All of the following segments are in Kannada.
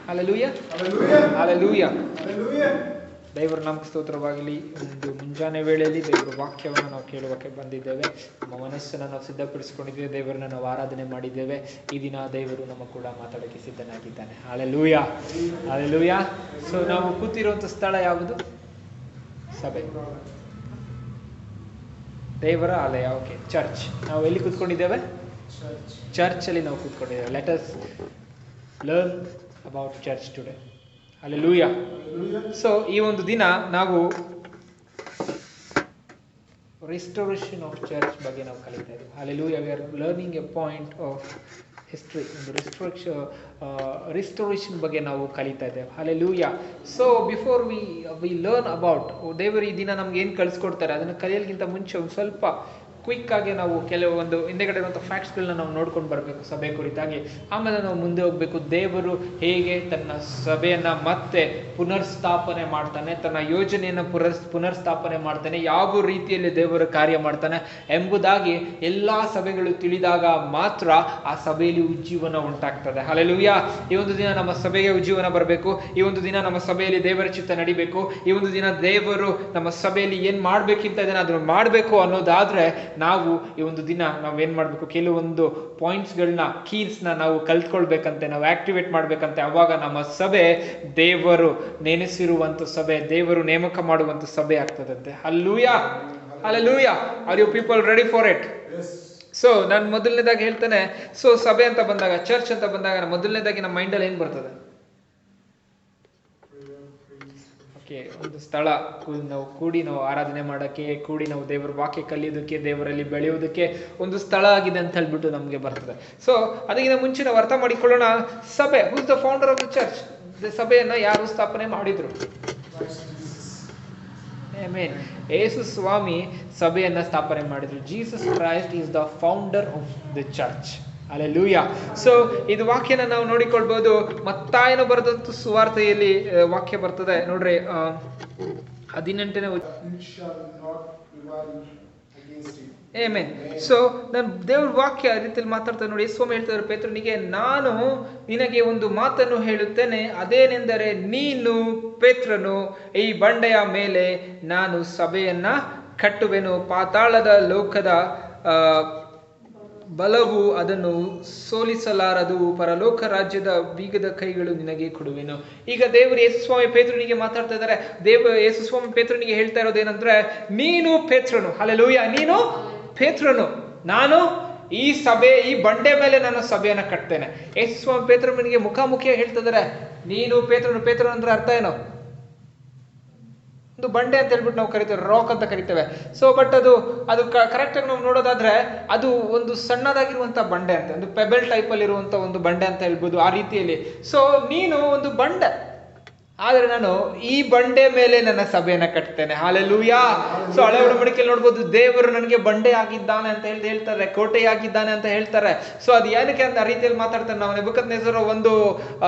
Hallelujah, hallelujah. ದೇವರ ನಾಮಕ್ಕೆ ಸ್ತೋತ್ರವಾಗಲಿ. ಒಂದು ಮುಂಜಾನೆ ವೇಳೆಯಲ್ಲಿ ದೇವರ ವಾಕ್ಯವನ್ನು ನಾವು ಕೇಳುವಕ್ಕೆ ಬಂದಿದ್ದೇವೆ. ನಮ್ಮ ಮನಸ್ಸನ್ನು ನಾವು ಸಿದ್ಧಪಡಿಸಿಕೊಂಡಿದ್ದೇವೆ. ದೇವರನ್ನ ನಾವು ಆರಾಧನೆ ಮಾಡಿದ್ದೇವೆ. ಈ ದಿನ ದೇವರು ನಮ್ಮ ಕೂಡ ಮಾತಾಡೋಕ್ಕೆ ಸಿದ್ಧನಾಗಿದ್ದಾನೆ. Hallelujah, hallelujah. ಸೊ ನಾವು ಕೂತಿರುವಂಥ ಸ್ಥಳ ಯಾವುದು? ಸಭೆ, ದೇವರ ಆಲಯ. Okay, church. ನಾವು ಎಲ್ಲಿ ಕೂತ್ಕೊಂಡಿದ್ದೇವೆ? ಚರ್ಚಲ್ಲಿ ನಾವು ಕೂತ್ಕೊಂಡಿದ್ದೇವೆ. Let us learn about church today. Hallelujah. So ಈ ಒಂದು ದಿನ ನಾವು ರಿಸ್ಟೋರೇಷನ್ ಆಫ್ ಚರ್ಚ್ ಬಗ್ಗೆ ನಾವು ಕಲಿತಾ ಇದ್ದೀವಿ. Hallelujah. We are learning A point of history. ಒಂದು ರಿಸ್ಟೋರೇಷನ್ ಬಗ್ಗೆ ನಾವು ಕಲಿತಾ ಇದ್ದೇವೆ. Hallelujah. So before we learn about, ದೇವರು ಈ ದಿನ ನಮ್ಗೆ ಏನು ಕಲಿಸ್ಕೊಡ್ತಾರೆ ಅದನ್ನು ಕಲಿಯೋದಕ್ಕಿಂತ ಮುಂಚೆ ಒಂದು ಸ್ವಲ್ಪ ಕ್ವಿಕ್ ಆಗಿ ನಾವು ಕೆಲವೊಂದು ಹಿಂದೆಗಡೆ ಇರುವಂಥ ಫ್ಯಾಕ್ಟ್ಸ್ಗಳನ್ನ ನಾವು ನೋಡ್ಕೊಂಡು ಬರಬೇಕು ಸಭೆ ಕುರಿತಾಗಿ. ಆಮೇಲೆ ನಾವು ಮುಂದೆ ಹೋಗ್ಬೇಕು. ದೇವರು ಹೇಗೆ ತನ್ನ ಸಭೆಯನ್ನ ಮತ್ತೆ ಪುನರ್ಸ್ಥಾಪನೆ ಮಾಡ್ತಾನೆ, ತನ್ನ ಯೋಜನೆಯನ್ನು ಪುನರ್ಸ್ಥಾಪನೆ ಮಾಡ್ತಾನೆ, ಯಾವ ರೀತಿಯಲ್ಲಿ ದೇವರು ಕಾರ್ಯ ಮಾಡ್ತಾನೆ ಎಂಬುದಾಗಿ ಎಲ್ಲಾ ಸಭೆಗಳು ತಿಳಿದಾಗ ಮಾತ್ರ ಆ ಸಭೆಯಲ್ಲಿ ಉಜ್ಜೀವನ ಉಂಟಾಗ್ತದೆ. ಹಲ್ಲೆಲೂಯಾ. ಈ ಒಂದು ದಿನ ನಮ್ಮ ಸಭೆಗೆ ಉಜ್ಜೀವನ ಬರಬೇಕು. ಈ ಒಂದು ದಿನ ನಮ್ಮ ಸಭೆಯಲ್ಲಿ ದೇವರ ಚಿತ್ತ ನಡಿಬೇಕು. ಈ ಒಂದು ದಿನ ದೇವರು ನಮ್ಮ ಸಭೆಯಲ್ಲಿ ಏನ್ ಮಾಡ್ಬೇಕಿಂತ ಇದನ್ನ ಅದನ್ನು ಮಾಡಬೇಕು ಅನ್ನೋದಾದ್ರೆ ನಾವು ಈ ಒಂದು ದಿನ ನಾವೇನ್ ಮಾಡ್ಬೇಕು, ಕೆಲವೊಂದು ಪಾಯಿಂಟ್ಸ್ಗಳನ್ನ, ಕೀಸ್ನ ನಾವು ಕಲ್ತ್ಕೊಳ್ಬೇಕಂತೆ, ನಾವು ಆಕ್ಟಿವೇಟ್ ಮಾಡ್ಬೇಕಂತೆ. ಅವಾಗ ನಮ್ಮ ಸಭೆ ದೇವರು ನೆನೆಸಿರುವಂತ ಸಭೆ, ದೇವರು ನೇಮಕ ಮಾಡುವಂತ ಸಭೆ ಆಗ್ತದಂತೆ. Hallelujah, hallelujah. Are you people ready for it? So ನಾನು ಮೊದಲನೇದಾಗಿ ಹೇಳ್ತೇನೆ. ಸೊ ಸಭೆ ಅಂತ ಬಂದಾಗ, ಚರ್ಚ್ ಅಂತ ಬಂದಾಗ, ಮೊದಲನೇದಾಗಿ ನಮ್ಮ ಮೈಂಡಲ್ಲಿ ಏನ್ ಬರ್ತದೆ? ಒಂದು ಸ್ಥಳ, ನಾವು ಕೂಡಿ ನಾವು ಆರಾಧನೆ ಮಾಡೋಕ್ಕೆ, ಕೂಡಿ ನಾವು ದೇವರ ವಾಕ್ಯ ಕಲಿಯೋದಕ್ಕೆ, ದೇವರಲ್ಲಿ ಬೆಳೆಯೋದಕ್ಕೆ ಒಂದು ಸ್ಥಳ ಆಗಿದೆ ಅಂತ ಹೇಳ್ಬಿಟ್ಟು ನಮಗೆ ಬರ್ತದೆ. ಸೊ ಅದಕ್ಕಿಂತ ಮುಂಚೆ ನಾವು ಅರ್ಥ ಮಾಡಿಕೊಳ್ಳೋಣ, ಸಭೆ. Who is the founder of the church? ಸಭೆಯನ್ನ ಯಾರು ಸ್ಥಾಪನೆ ಮಾಡಿದ್ರು? ಆಮೆನ್. ಯೇಸು ಸ್ವಾಮಿ ಸಭೆಯನ್ನ ಸ್ಥಾಪನೆ ಮಾಡಿದ್ರು. Jesus Christ is the founder of the church. Hallelujah. So ಇದು ವಾಕ್ಯನ ನಾವು ನೋಡಿಕೊಳ್ಬಹುದು. ಮತ್ತಾಯನು ಬರೆದಂತ ಸುವಾರ್ತೆಯಲ್ಲಿ ವಾಕ್ಯ ಬರ್ತದೆ ನೋಡ್ರಿ, 18ನೇ. ಆಮೆನ್. ಸೊ ನಾನು ದೇವ್ರ ವಾಕ್ಯ ರೀತಿಯಲ್ಲಿ ಮಾತಾಡ್ತೇನೆ ನೋಡಿ. ಸ್ವಾಮಿ ಹೇಳ್ತಾರೆ ಪೇತ್ರನಿಗೆ, ನಾನು ನಿನಗೆ ಒಂದು ಮಾತನ್ನು ಹೇಳುತ್ತೇನೆ, ಅದೇನೆಂದರೆ ನೀನು ಪೇತ್ರನು, ಈ ಬಂಡೆಯ ಮೇಲೆ ನಾನು ಸಭೆಯನ್ನ ಕಟ್ಟುವೆನು, ಪಾತಾಳದ ಲೋಕದ ಬಲವು ಅದನ್ನು ಸೋಲಿಸಲಾರದು, ಪರಲೋಕ ರಾಜ್ಯದ ಬೀಗದ ಕೈಗಳು ನಿನಗೆ ಕೊಡುವೆನು. ಈಗ ದೇವರು ಯೇಸುಸ್ವಾಮಿ ಪೇತ್ರನಿಗೆ ಮಾತಾಡ್ತಾ ಇದ್ದಾರೆ. ಯೇಸುಸ್ವಾಮಿ ಪೇತ್ರನಿಗೆ ಹೇಳ್ತಾ ಇರೋದೇನಂದ್ರೆ, ನೀನು ಪೇತ್ರನು. ಹಲ್ಲೆಲೂಯಾ. ನೀನು ಪೇತ್ರನು, ನಾನು ಈ ಸಭೆ, ಈ ಬಂಡೆ ಮೇಲೆ ನಾನು ಸಭೆಯನ್ನ ಕಟ್ತೇನೆ. ಯೇಸುಸ್ವಾಮಿ ಪೇತ್ರನಿಗೆ ಮುಖಾಮುಖಿಯಾಗಿ ಹೇಳ್ತಾ ಇದ್ದಾರೆ, ನೀನು ಪೇತ್ರನು. ಪೇತ್ರನು ಅಂದ್ರೆ ಅರ್ಥ ಏನು? ಒಂದು ಬಂಡೆ ಅಂತ ಹೇಳ್ಬಿಟ್ಟು ನಾವು ಕರಿತೇವೆ, ರಾಕ್ ಅಂತ ಕರಿತೇವೆ. ಸೊ ಬಟ್ ಅದು ಕರೆಕ್ಟ್ ಆಗಿ ನಾವು ನೋಡೋದಾದ್ರೆ ಅದು ಒಂದು ಸಣ್ಣದಾಗಿರುವಂತ ಬಂಡೆ ಅಂತ, ಒಂದು ಪೆಬಲ್ ಟೈಪ್ ಅಲ್ಲಿ ಇರುವಂತ ಒಂದು ಬಂಡೆ ಅಂತ ಹೇಳ್ಬೋದು, ಆ ರೀತಿಯಲ್ಲಿ. ಸೊ ನೀನು ಒಂದು ಬಂಡೆ, ಆದ್ರೆ ನಾನು ಈ ಬಂಡೆ ಮೇಲೆ ನನ್ನ ಸಭೆಯನ್ನ ಕಟ್ತೇನೆ. ಹಲ್ಲೆಲೂಯಾ. ಸೊ ಹಳೆ ಒಡಂಬಡಿಕೆಯಲ್ಲಿ ನೋಡ್ಬೋದು, ದೇವರು ನನಗೆ ಬಂಡೆ ಆಗಿದ್ದಾನೆ ಅಂತ ಹೇಳ್ತಾರೆ, ಕೋಟೆಯಾಗಿದ್ದಾನೆ ಅಂತ ಹೇಳ್ತಾರೆ. ಸೊ ಅದು ಏನಕ್ಕೆ ಅಂತ ಆ ರೀತಿಯಲ್ಲಿ ಮಾತಾಡ್ತಾರೆ. ನಾವು ನೆಬೂಕದ್ನೆಚ್ಚರ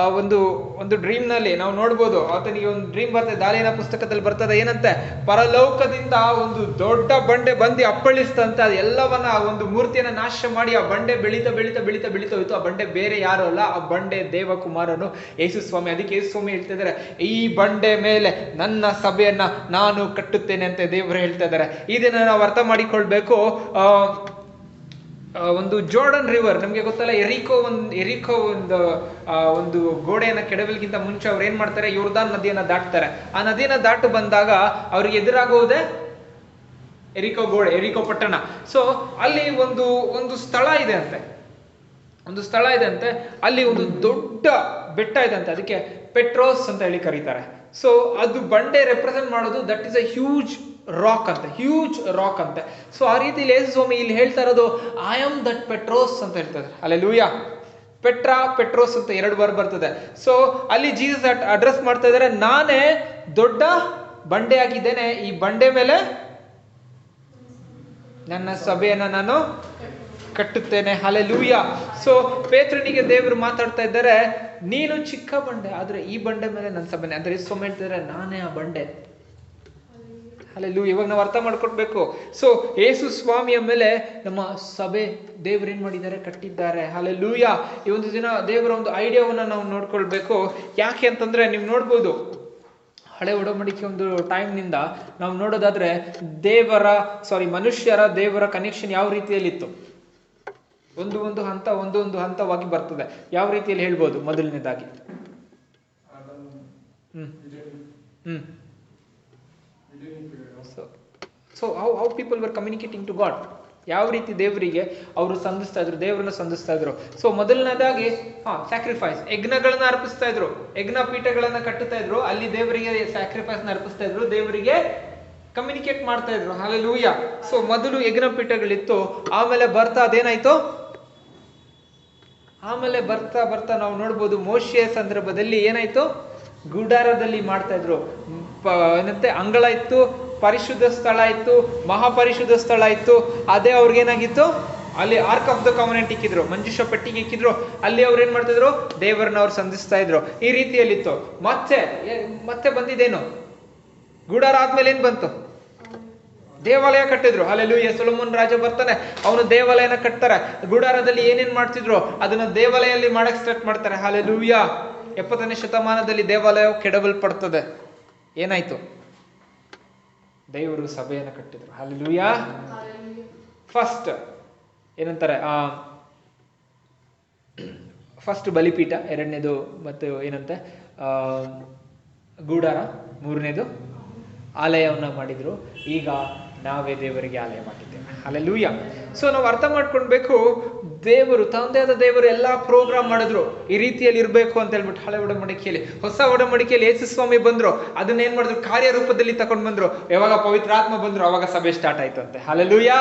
ಒಂದು ಡ್ರೀಮ್ ನಲ್ಲಿ ನಾವು ನೋಡ್ಬೋದು, ಆತನಿಗೆ ಒಂದು ಡ್ರೀಮ್ ಬರ್ತದೆ, ದಾನಿಯೇಲನ ಪುಸ್ತಕದಲ್ಲಿ ಬರ್ತದೆ. ಏನಂತೆ, ಪರಲೋಕದಿಂದ ಒಂದು ದೊಡ್ಡ ಬಂಡೆ ಬಂದು ಅಪ್ಪಳಿಸ್ತಂತೆ. ಅದು ಎಲ್ಲವನ್ನ, ಒಂದು ಮೂರ್ತಿಯನ್ನ ನಾಶ ಮಾಡಿ ಆ ಬಂಡೆ ಬೆಳೀತಾ ಬೆಳೀತಾ ಬೆಳೀತಾ ಬೆಳೀತಾ ಹೋಯ್ತು. ಆ ಬಂಡೆ ಬೇರೆ ಯಾರು ಅಲ್ಲ, ಆ ಬಂಡೆ ದೇವಕುಮಾರನು ಯೇಸು ಸ್ವಾಮಿ. ಅದಕ್ಕೆ ಯೇಸು ಸ್ವಾಮಿ ಹೇಳ್ತಿದ್ದಾರೆ, ಈ ಬಂಡೆ ಮೇಲೆ ನನ್ನ ಸಭೆಯನ್ನ ನಾನು ಕಟ್ಟುತ್ತೇನೆ ಅಂತ ದೇವರು ಹೇಳ್ತಾ ಇದ್ದಾರೆ. ಇದನ್ನ ನಾವು ಅರ್ಥ ಮಾಡಿಕೊಳ್ಬೇಕು. ಒಂದು ಜೋರ್ಡನ್ ರಿವರ್ ನಮ್ಗೆ ಗೊತ್ತಲ್ಲ, ಎರಿಕೋ ಒಂದು ಗೋಡೆಯನ್ನ ಕೆಡವಲಿಗಿಂತ ಮುಂಚೆ ಅವ್ರು ಏನ್ ಮಾಡ್ತಾರೆ, ಯೋರ್ದಾನ್ ನದಿಯನ್ನ ದಾಟ್ತಾರೆ. ಆ ನದಿಯನ್ನ ದಾಟು ಬಂದಾಗ ಅವ್ರಿಗೆ ಎದುರಾಗೋದೆ ಎರಿಕೋ ಗೋಡೆ, ಎರಿಕೋ ಪಟ್ಟಣ. ಸೊ ಅಲ್ಲಿ ಒಂದು ಸ್ಥಳ ಇದೆ ಅಂತೆ, ಅಲ್ಲಿ ಒಂದು ದೊಡ್ಡ ಬೆಟ್ಟ ಇದೆ ಅಂತೆ. ಅದಕ್ಕೆ ಪೆಟ್ರೋಸ್ ಅಂತ ಹೇಳಿ ಕರೀತಾರೆ. ಸೊ ಅದು ಬಂಡೆ ರೆಪ್ರೆಸೆಂಟ್ ಮಾಡೋದು, that is a huge rock ಅಂತೆ. ಸೊ ಆ ರೀತಿಯಲ್ಲಿ ಯೇಸು ಸ್ವಾಮಿ ಇಲ್ಲಿ ಹೇಳ್ತಾ ಇರೋದು, ಐ ಆಮ್ ದಟ್ ಪೆಟ್ರೋಸ್ ಅಂತ ಹೇಳ್ತಾರೆ. ಹಲ್ಲೆಲೂಯಾ. ಪೆಟ್ರೋಸ್ ಅಂತ 2 ಬಾರಿ ಬರ್ತದೆ. ಸೊ ಅಲ್ಲಿ ಜೀಸಸ್ ಅಡ್ರೆಸ್ ಮಾಡ್ತಾ ಇದ್ದಾರೆ, ನಾನೇ ದೊಡ್ಡ ಬಂಡೆ ಆಗಿದ್ದೇನೆ, ಈ ಬಂಡೆ ಮೇಲೆ ನನ್ನ ಸಭೆಯನ್ನ ನಾನು ಕಟ್ಟುತ್ತೇನೆ. ಹಲ್ಲೆಲೂಯಾ. ಸೊ ಪೇತ್ರನಿಗೆ ದೇವರು ಮಾತಾಡ್ತಾ ಇದ್ದಾರೆ, ನೀನು ಚಿಕ್ಕ ಬಂಡೆ, ಆದ್ರೆ ಈ ಬಂಡೆ ಮೇಲೆ ನನ್ನ ಸಭೆನೆ. ಅಂದ್ರೆ ಸ್ವಾಮಿ ಹೇಳ್ತಿದ್ದಾರೆ, ನಾನೇ ಆ ಬಂಡೆ. ಅಲ್ಲೆಲ್ಲೂ ಇವಾಗ ನಾವು ಅರ್ಥ ಮಾಡ್ಕೊಡ್ಬೇಕು. ಸೊ ಯೇಸು ಸ್ವಾಮಿಯ ಮೇಲೆ ನಮ್ಮ ಸಭೆ ದೇವ್ರು ಏನ್ ಮಾಡಿದ್ದಾರೆ, ಕಟ್ಟಿದ್ದಾರೆ. ಅಲ್ಲೆಲ್ಲೂಯ. ಈ ಒಂದು ದಿನ ದೇವರ ಒಂದು ಐಡಿಯಾವನ್ನ ನಾವು ನೋಡ್ಕೊಳ್ಬೇಕು. ಯಾಕೆ ಅಂತಂದ್ರೆ ನೀವು ನೋಡ್ಬೋದು, ಹಳೆ ಒಡಂಬಡಿಕೆ ಒಂದು ಟೈಮ್ನಿಂದ ನಾವು ನೋಡೋದಾದ್ರೆ ಮನುಷ್ಯರ ದೇವರ ಕನೆಕ್ಷನ್ ಯಾವ ರೀತಿಯಲ್ಲಿತ್ತು, ಒಂದು ಹಂತವಾಗಿ ಬರ್ತದೆ. ಯಾವ ರೀತಿಯಲ್ಲಿ ಹೇಳ್ಬೋದು? ಮೊದಲನೇದಾಗಿ so how people were communicating to God. ಯಾವ ರೀತಿ ದೇವರಿಗೆ ಅವರು ದೇವರನ್ನ ಸಂಧಿಸ್ತಾ ಇದ್ರು. ಸೊ ಮೊದಲನೇದಾಗಿ ಸ್ಯಾಕ್ರಿಫೈಸ್, ಯಜ್ಞಗಳನ್ನ ಅರ್ಪಿಸ್ತಾ ಇದ್ರು, ಯಜ್ಞ ಪೀಠಗಳನ್ನ ಕಟ್ಟುತ್ತಾ ಇದ್ರು, ಅಲ್ಲಿ ದೇವರಿಗೆ ಸ್ಯಾಕ್ರಿಫೈಸ್ ನ ಅರ್ಪಿಸ್ತಾ ಇದ್ರು, ದೇವರಿಗೆ ಕಮ್ಯುನಿಕೇಟ್ ಮಾಡ್ತಾ ಇದ್ರು. ಹಲ್ಲೆಲೂಯ. ಸೊ ಮೊದಲು ಯಜ್ಞ ಪೀಠಗಳಿತ್ತು, ಆಮೇಲೆ ಬರ್ತಾ ನಾವು ನೋಡ್ಬೋದು ಮೋಶೆಯ ಸಂದರ್ಭದಲ್ಲಿ ಏನಾಯ್ತು, ಗುಡಾರದಲ್ಲಿ ಮಾಡ್ತಾ ಇದ್ರು. ಅಂಗಳ ಇತ್ತು, ಪರಿಶುದ್ಧ ಸ್ಥಳ ಇತ್ತು, ಮಹಾಪರಿಶುದ್ಧ ಸ್ಥಳ ಇತ್ತು. ಅದೇ ಅವ್ರಿಗೇನಾಗಿತ್ತು, ಅಲ್ಲಿ ಆರ್ಕ್ ಆಫ್ ದ ಕಾವನೆಂಟ್ ಇಕ್ಕಿದ್ರು, ಮಂಜೂಷ ಪೆಟ್ಟಿಗೆ ಇಕ್ಕಿದ್ರು. ಅಲ್ಲಿ ಅವ್ರು ಏನ್ ಮಾಡ್ತಿದ್ರು, ದೇವರನ್ನ ಅವ್ರು ಸಂಧಿಸ್ತಾ ಇದ್ರು. ಈ ರೀತಿಯಲ್ಲಿತ್ತು. ಮತ್ತೆ ಬಂದಿದ್ದೇನು, ಗುಡಾರ ಆದ್ಮೇಲೆ ಏನ್ ಬಂತು, ದೇವಾಲಯ ಕಟ್ಟಿದ್ರು. ಹಲ್ಲೆಲೂಯಾ. ಸೊಲೊಮೋನ್ ರಾಜ ಬರ್ತಾನೆ, ಅವನು ದೇವಾಲಯನ ಕಟ್ತಾರೆ. ಗುಡಾರದಲ್ಲಿ ಏನೇನ್ ಮಾಡ್ತಿದ್ರು ಅದನ್ನ ದೇವಾಲಯದಲ್ಲಿ ಮಾಡಕ್ ಸ್ಟಾರ್ಟ್ ಮಾಡ್ತಾರೆ. ಹಲ್ಲೆಲೂಯಾ. 70ನೇ ಶತಮಾನದಲ್ಲಿ ದೇವಾಲಯ ಕೆಡವಲ್ಪಡ್ತದೆ. ಏನಾಯ್ತು, ದೇವರು ಸಭೆಯನ್ನು ಕಟ್ಟಿದ್ರು. ಹಲ್ಲೆಲೂಯಾ. ಫಸ್ಟ್ ಏನಂತಾರೆ, ಫಸ್ಟ್ ಬಲಿಪೀಠ, ಎರಡನೇದು ಮತ್ತು ಏನಂತೆ ಗೂಡಾರ, ಮೂರನೇದು ಆಲಯವನ್ನ ಮಾಡಿದ್ರು. ಈಗ ನಾವೇ ದೇವರಿಗೆ ಆಲಯ ಮಾಡಿದ್ದೇವೆ. ಹಲ್ಲೆಲೂಯಾ. ಸೊ ನಾವು ಅರ್ಥ ಮಾಡ್ಕೊಳ್ಬೇಕು, ದೇವರು ತಂದೆಯಾದ ದೇವರು ಎಲ್ಲಾ ಪ್ರೋಗ್ರಾಮ್ ಮಾಡಿದ್ರು ಈ ರೀತಿಯಲ್ಲಿ ಇರ್ಬೇಕು ಅಂತ ಹೇಳ್ಬಿಟ್ಟು. ಹಳೆ ಒಡಂಬಡಿಕೆಯಲ್ಲಿ, ಹೊಸ ಒಡಂಬಡಿಕೆಯಲ್ಲಿ ಯೇಸು ಸ್ವಾಮಿ ಬಂದ್ರು, ಅದನ್ನ ಏನ್ ಮಾಡಿದ್ರು, ಕಾರ್ಯರೂಪದಲ್ಲಿ ತಗೊಂಡ್ ಬಂದ್ರು. ಯಾವಾಗ ಪವಿತ್ರಾತ್ಮ ಬಂದ್ರು ಅವಾಗ ಸಭೆ ಸ್ಟಾರ್ಟ್ ಆಯ್ತು ಅಂತೆ. Hallelujah,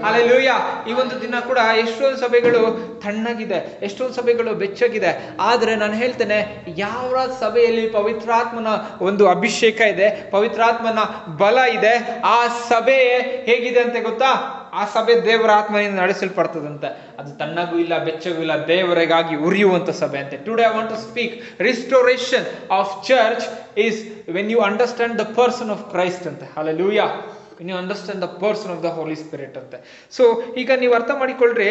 hallelujah. ಈ ಒಂದು ದಿನ ಕೂಡ ಎಷ್ಟೊಂದು ಸಭೆಗಳು ತಣ್ಣಗಿದೆ, ಎಷ್ಟೊಂದು ಸಭೆಗಳು ಬೆಚ್ಚಗಿದೆ. ಆದ್ರೆ ನಾನು ಹೇಳ್ತೇನೆ, ಯಾವ ಸಭೆಯಲ್ಲಿ ಪವಿತ್ರಾತ್ಮನ ಒಂದು ಅಭಿಷೇಕ ಇದೆ, ಪವಿತ್ರಾತ್ಮನ ಬಲ ಇದೆ, ಆ ಸಭೆ ಹೇಗಿದೆ ಅಂತ ಗೊತ್ತಾ? ಆ ಸಭೆ ದೇವರ ಆತ್ಮನಿಂದ ನಡೆಸಲ್ಪಡ್ತದಂತೆ. ಅದು ತಣ್ಣಗೂ ಇಲ್ಲ, ಬೆಚ್ಚಗೂ ಇಲ್ಲ, ದೇವರಿಗಾಗಿ ಉರಿಯುವಂತ ಸಭೆ ಅಂತೆ. Today I want to speak restoration of church is when you understand the person of Christ ಅಂತೆ. Hallelujah. When you understand the person of the Holi Spirit ಅಂತೆ. ಸೊ ಈಗ ನೀವು ಅರ್ಥ ಮಾಡಿಕೊಳ್ಳ್ರಿ,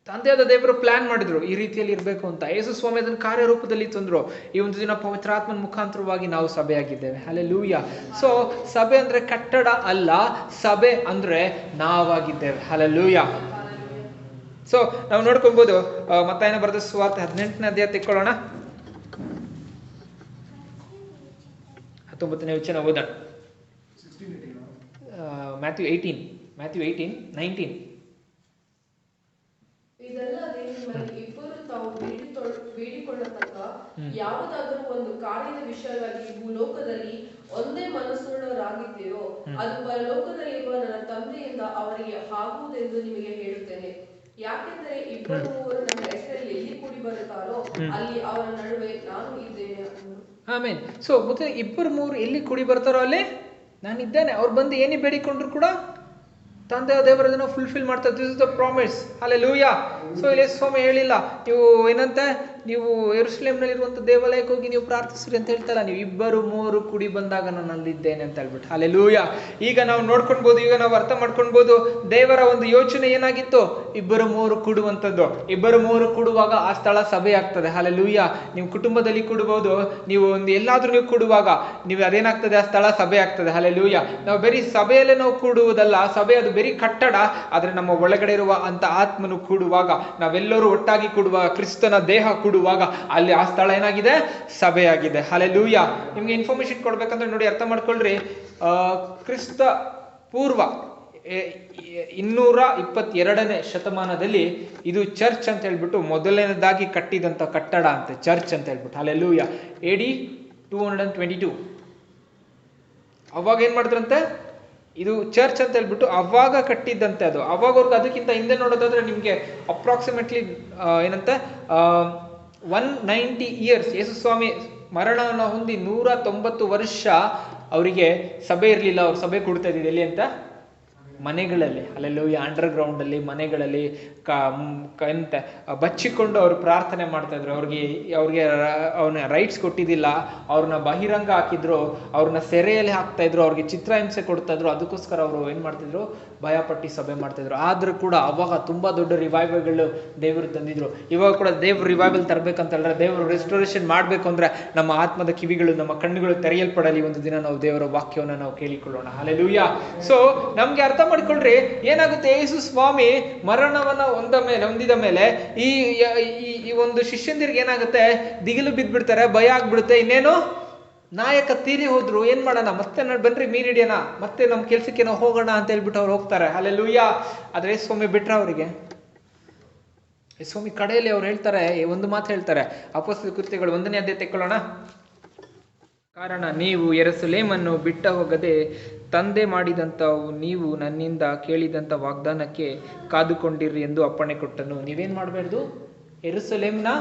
ತಂದೆಯಾದ ದೇವರು ಪ್ಲಾನ್ ಮಾಡಿದ್ರು ಈ ರೀತಿಯಲ್ಲಿ ಇರಬೇಕು ಅಂತ. ಯೇಸು ಸ್ವಾಮಿ ಅದನ್ನು ಕಾರ್ಯರೂಪದಲ್ಲಿ ತಂದ್ರು. ಈ ಒಂದು ದಿನ ಪವಿತ್ರಾತ್ಮನ ಮುಖಾಂತರವಾಗಿ ನಾವು ಸಭೆಯಾಗಿದ್ದೇವೆ. ಹಲ್ಲೆಲೂಯಾ. ಸೊ ಸಭೆ ಅಂದ್ರೆ ಕಟ್ಟಡ ಅಲ್ಲ, ಸಭೆ ಅಂದ್ರೆ ನಾವಾಗಿದ್ದೇವೆ. ಹಲ್ಲೆಲೂಯಾ. ಸೊ ನಾವು ನೋಡ್ಕೊಬಹುದು, ಮತ್ತಾಯನ ಬರೆದ ಸುವಾರ್ತೆ 18ನೇ ಅಧ್ಯಾಯ ತೆಕ್ಕೊಳ್ಳೋಣ. 19ನೇ ವಚನ ಓದೋಣ. ಮ್ಯಾಥ್ಯೂ 18:19. ಇದಲ್ಲದೆ ನಿಮ್ಮಲ್ಲಿ ಇಬ್ಬರು ತಾವು ಬೇಡಿಕೊಳ್ಳತಕ್ಕ ಯಾವುದಾದರೂ ಒಂದು ಕಾರ್ಯದ ವಿಷಯವಾಗಿ ಭೂಲೋಕದಲ್ಲಿ ಒಂದೇ ಮನಸ್ಸುಳ್ಳವರಾಗಿದ್ದೀರೋ ಅದು ಪರಲೋಕದಲ್ಲಿರುವ ನನ್ನ ತಂದೆಯಿಂದ ಅವರಿಗೆ ಆಗುವುದೆಂದು ನಿಮಗೆ ಹೇಳುತ್ತೇನೆ. ಯಾಕೆಂದರೆ ಇಬ್ಬರು ಮೂವರು ನನ್ನ ಹೆಸರಲ್ಲಿ ಎಲ್ಲಿ ಕೂಡಿ ಬರುತ್ತಾರೋ ಅಲ್ಲಿ ಅವರ ನಡುವೆ ನಾನು ಇದ್ದೇನೆ. ಆಮೇನ್. ಸೊ ಮತ್ತೆ ಇಬ್ಬರು ಮೂವರು ಎಲ್ಲಿ ಕೂಡಿ ಬರ್ತಾರೋ ಅಲ್ಲಿ ನಾನಿದ್ದೇನೆ. ಅವ್ರು ಬಂದು ಏನೇ ಬೇಡಿಕೊಂಡ್ರು ಕೂಡ ತಂದೆ ದೇವರದನ್ನ ಫುಲ್ಫಿಲ್ ಮಾಡ್ತಾರೆ. This is the promise. Hallelujah. So ಇಲ್ಲಿ ಸ್ವಾಮಿ ಹೇಳಿಲ್ಲ, ನೀವು ಏನಂತೆ, ನೀವು ಯೆರೂಸಲೇಮ್ನಲ್ಲಿರುವಂಥ ದೇವಾಲಯಕ್ಕೆ ಹೋಗಿ ನೀವು ಪ್ರಾರ್ಥಿಸ್ರಿ ಅಂತ ಹೇಳ್ತಾರ. ನೀವು ಇಬ್ಬರು ಮೂವರು ಕೂಡಿ ಬಂದಾಗ ನಾನು ಅಲ್ಲಿದ್ದೇನೆ ಅಂತ ಹೇಳ್ಬಿಟ್ಟು. ಹಲ್ಲೆಲೂಯಾ. ಈಗ ನಾವು ನೋಡ್ಕೊಳ್ಬೋದು, ಈಗ ನಾವು ಅರ್ಥ ಮಾಡ್ಕೊಳ್ಬೋದು, ದೇವರ ಒಂದು ಯೋಚನೆ ಏನಾಗಿತ್ತು, ಇಬ್ಬರು ಮೂವರು ಕೂಡುವಂಥದ್ದು. ಇಬ್ಬರು ಮೂವರು ಕೂಡುವಾಗ ಆ ಸ್ಥಳ ಸಭೆ ಆಗ್ತದೆ. ಹಲ್ಲೆಲೂಯಾ. ನೀವು ಕುಟುಂಬದಲ್ಲಿ ಕೂಡಬಹುದು, ನೀವು ಒಂದು ಎಲ್ಲಾದ್ರೂ ನೀವು ಕೂಡುವಾಗ ನೀವು ಅದೇನಾಗ್ತದೆ, ಆ ಸ್ಥಳ ಸಭೆ ಆಗ್ತದೆ. ಹಲ್ಲೆಲೂಯಾ. ನಾವು ಬರೀ ಸಭೆಯಲ್ಲೇ ನಾವು ಕೂಡುವುದಲ್ಲ, ಸಭೆ ಅದು ಬರೀ ಕಟ್ಟಡ. ಆದ್ರೆ ನಮ್ಮ ಒಳಗಡೆ ಇರುವ ಅಂತ ಆತ್ಮನು ಕೂಡುವಾಗ, ನಾವೆಲ್ಲರೂ ಒಟ್ಟಾಗಿ ಕೂಡುವಾಗ, ಕ್ರಿಸ್ತನ ದೇಹ ಕೂಡುವಾಗ ಅಲ್ಲಿ ಆ ಸ್ಥಳ ಏನಾಗಿದೆ, ಸಭೆಯಾಗಿದೆ. ಹಲ್ಲೆಲೂಯಾ. ನಿಮ್ಗೆ ಇನ್ಫಾರ್ಮೇಶನ್ ಕೊಡ್ಬೇಕಂದ್ರೆ ನೋಡಿ, ಅರ್ಥ ಮಾಡ್ಕೊಳ್ರಿ. ಕ್ರಿಸ್ತ ಪೂರ್ವ 222ನೇ ಶತಮಾನದಲ್ಲಿ ಇದು ಚರ್ಚ್ ಅಂತ ಹೇಳ್ಬಿಟ್ಟು ಮೊದಲನೇದಾಗಿ ಕಟ್ಟಿದಂತ ಕಟ್ಟಡ ಅಂತೆ, ಚರ್ಚ್ ಅಂತ ಹೇಳ್ಬಿಟ್ಟು. ಹಲ್ಲೆಲೂಯಾ. AD 222 ಅವಾಗ ಏನ್ ಮಾಡಿದ್ರಂತೆ, ಇದು ಚರ್ಚ್ ಅಂತ ಹೇಳ್ಬಿಟ್ಟು ಅವಾಗ ಕಟ್ಟಿದ್ದಂತೆ. ಅದು ಅವಾಗವ್ರಿಗೆ, ಅದಕ್ಕಿಂತ ಹಿಂದೆ ನೋಡೋದಾದ್ರೆ ನಿಮ್ಗೆ ಅಪ್ರಾಕ್ಸಿಮೇಟ್ಲಿ ಏನಂತೆ 190 ಇಯರ್ಸ್, ಯೇಸು ಸ್ವಾಮಿ ಮರಣವನ್ನು ಹೊಂದಿ 190 ವರ್ಷ ಅವರಿಗೆ ಸಭೆ ಇರಲಿಲ್ಲ. ಅವ್ರು ಸಭೆ ಕೊಡ್ತಾ ಇದ್ದಿದ್ದು ಎಲ್ಲಿ ಅಂತ, ಮನೆಗಳಲ್ಲಿ ಅಲ್ಲೆಲ್ಲೂಯ್ಯ ಅಂಡರ್ ಗ್ರೌಂಡಲ್ಲಿ ಮನೆಗಳಲ್ಲಿ ಎಂತ ಬಚ್ಚಿಕೊಂಡು ಅವರು ಪ್ರಾರ್ಥನೆ ಮಾಡ್ತಾ ಇದ್ರು. ಅವ್ರಿಗೆ ಅವನ ರೈಟ್ಸ್ ಕೊಟ್ಟಿದ್ದಿಲ್ಲ, ಅವ್ರನ್ನ ಬಹಿರಂಗ ಹಾಕಿದ್ರು, ಅವ್ರನ್ನ ಸೆರೆಯಲ್ಲಿ ಹಾಕ್ತಾ ಇದ್ರು, ಅವ್ರಿಗೆ ಚಿತ್ರಹಿಂಸೆ ಕೊಡ್ತಾ ಇದ್ರು. ಅದಕ್ಕೋಸ್ಕರ ಅವರು ಏನ್ ಮಾಡ್ತಿದ್ರು, ಭಯಪಟ್ಟು ಸಭೆ ಮಾಡ್ತಿದ್ರು. ಆದ್ರೂ ಕೂಡ ಅವಾಗ ತುಂಬಾ ದೊಡ್ಡ ರಿವೈವಲ್ಗಳು ದೇವರು ತಂದಿದ್ರು. ಇವಾಗ ಕೂಡ ದೇವ್ರು ರಿವೈವಲ್ ತರ್ಬೇಕಂತಂದ್ರೆ, ದೇವರು ರೆಸ್ಟೋರೇಷನ್ ಮಾಡ್ಬೇಕು ಅಂದ್ರೆ ನಮ್ಮ ಆತ್ಮದ ಕಿವಿಗಳು, ನಮ್ಮ ಕಣ್ಣುಗಳು ತೆರೆಯಲ್ಪಡಲಿ. ಒಂದು ದಿನ ನಾವು ದೇವರ ವಾಕ್ಯವನ್ನು ನಾವು ಕೇಳಿಕೊಳ್ಳೋಣ. ಹಲ್ಲೆಲೂಯಾ. ಸೊ ನಮ್ಗೆ ಅರ್ಥ ಮಾಡ್ಕೊಳ್ರಿ, ಏನಾಗುತ್ತೆ, ಯೇಸು ಸ್ವಾಮಿ ಮರಣವನ್ನ ಹೊಂದಿದ ಮೇಲೆ ಈ ಒಂದು ಶಿಷ್ಯಂದಿರಿಗೆ ಏನಾಗುತ್ತೆ, ದಿಗಿಲು ಬಿದ್ದ್ಬಿಡ್ತಾರೆ, ಭಯ ಆಗ್ಬಿಡುತ್ತೆ. ಇನ್ನೇನು ನಾಯಕ ತೀರಿ ಹೋದ್ರು, ಏನ್ ಮಾಡೋಣ, ಮತ್ತೆ ಬನ್ರಿ ಮೀನ್ ಹಿಡಿಯೋಣ, ಮತ್ತೆ ನಮ್ ಕೆಲ್ಸಕ್ಕೆ ನಾವು ಹೋಗೋಣ ಅಂತ ಹೇಳ್ಬಿಟ್ಟು ಅವ್ರು ಹೋಗ್ತಾರೆ. ಹಲ್ಲೆಲೂಯಾ. ಆದ್ರೆ ಸ್ವಾಮಿ ಬಿಟ್ರ ಅವರಿಗೆ. ಸ್ವಾಮಿ ಕಡೆಯಲ್ಲಿ ಅವ್ರು ಹೇಳ್ತಾರೆ, ಒಂದು ಮಾತು ಹೇಳ್ತಾರೆ, ಅಪೊಸ್ತಲ ಕೃತ್ಯಗಳು 1ನೇ ಅಧ್ಯಾಯ ತೆಕ್ಕೊಳ್ಳೋಣ. ಕಾರಣ ನೀವು ಯೆರೂಸಲೇಮನ್ನು ಬಿಟ್ಟ ಹೋಗದೆ ತಂದೆ ಮಾಡಿದಂಥವು ನೀವು ನನ್ನಿಂದ ಕೇಳಿದಂಥ ವಾಗ್ದಾನಕ್ಕೆ ಕಾದುಕೊಂಡಿರ್ರಿ ಎಂದು ಅಪ್ಪಣೆ ಕೊಟ್ಟನು. ನೀವೇನ್ ಮಾಡಬೇಡ್ದು, ಯೆರೂಸಲೇಮ್ನ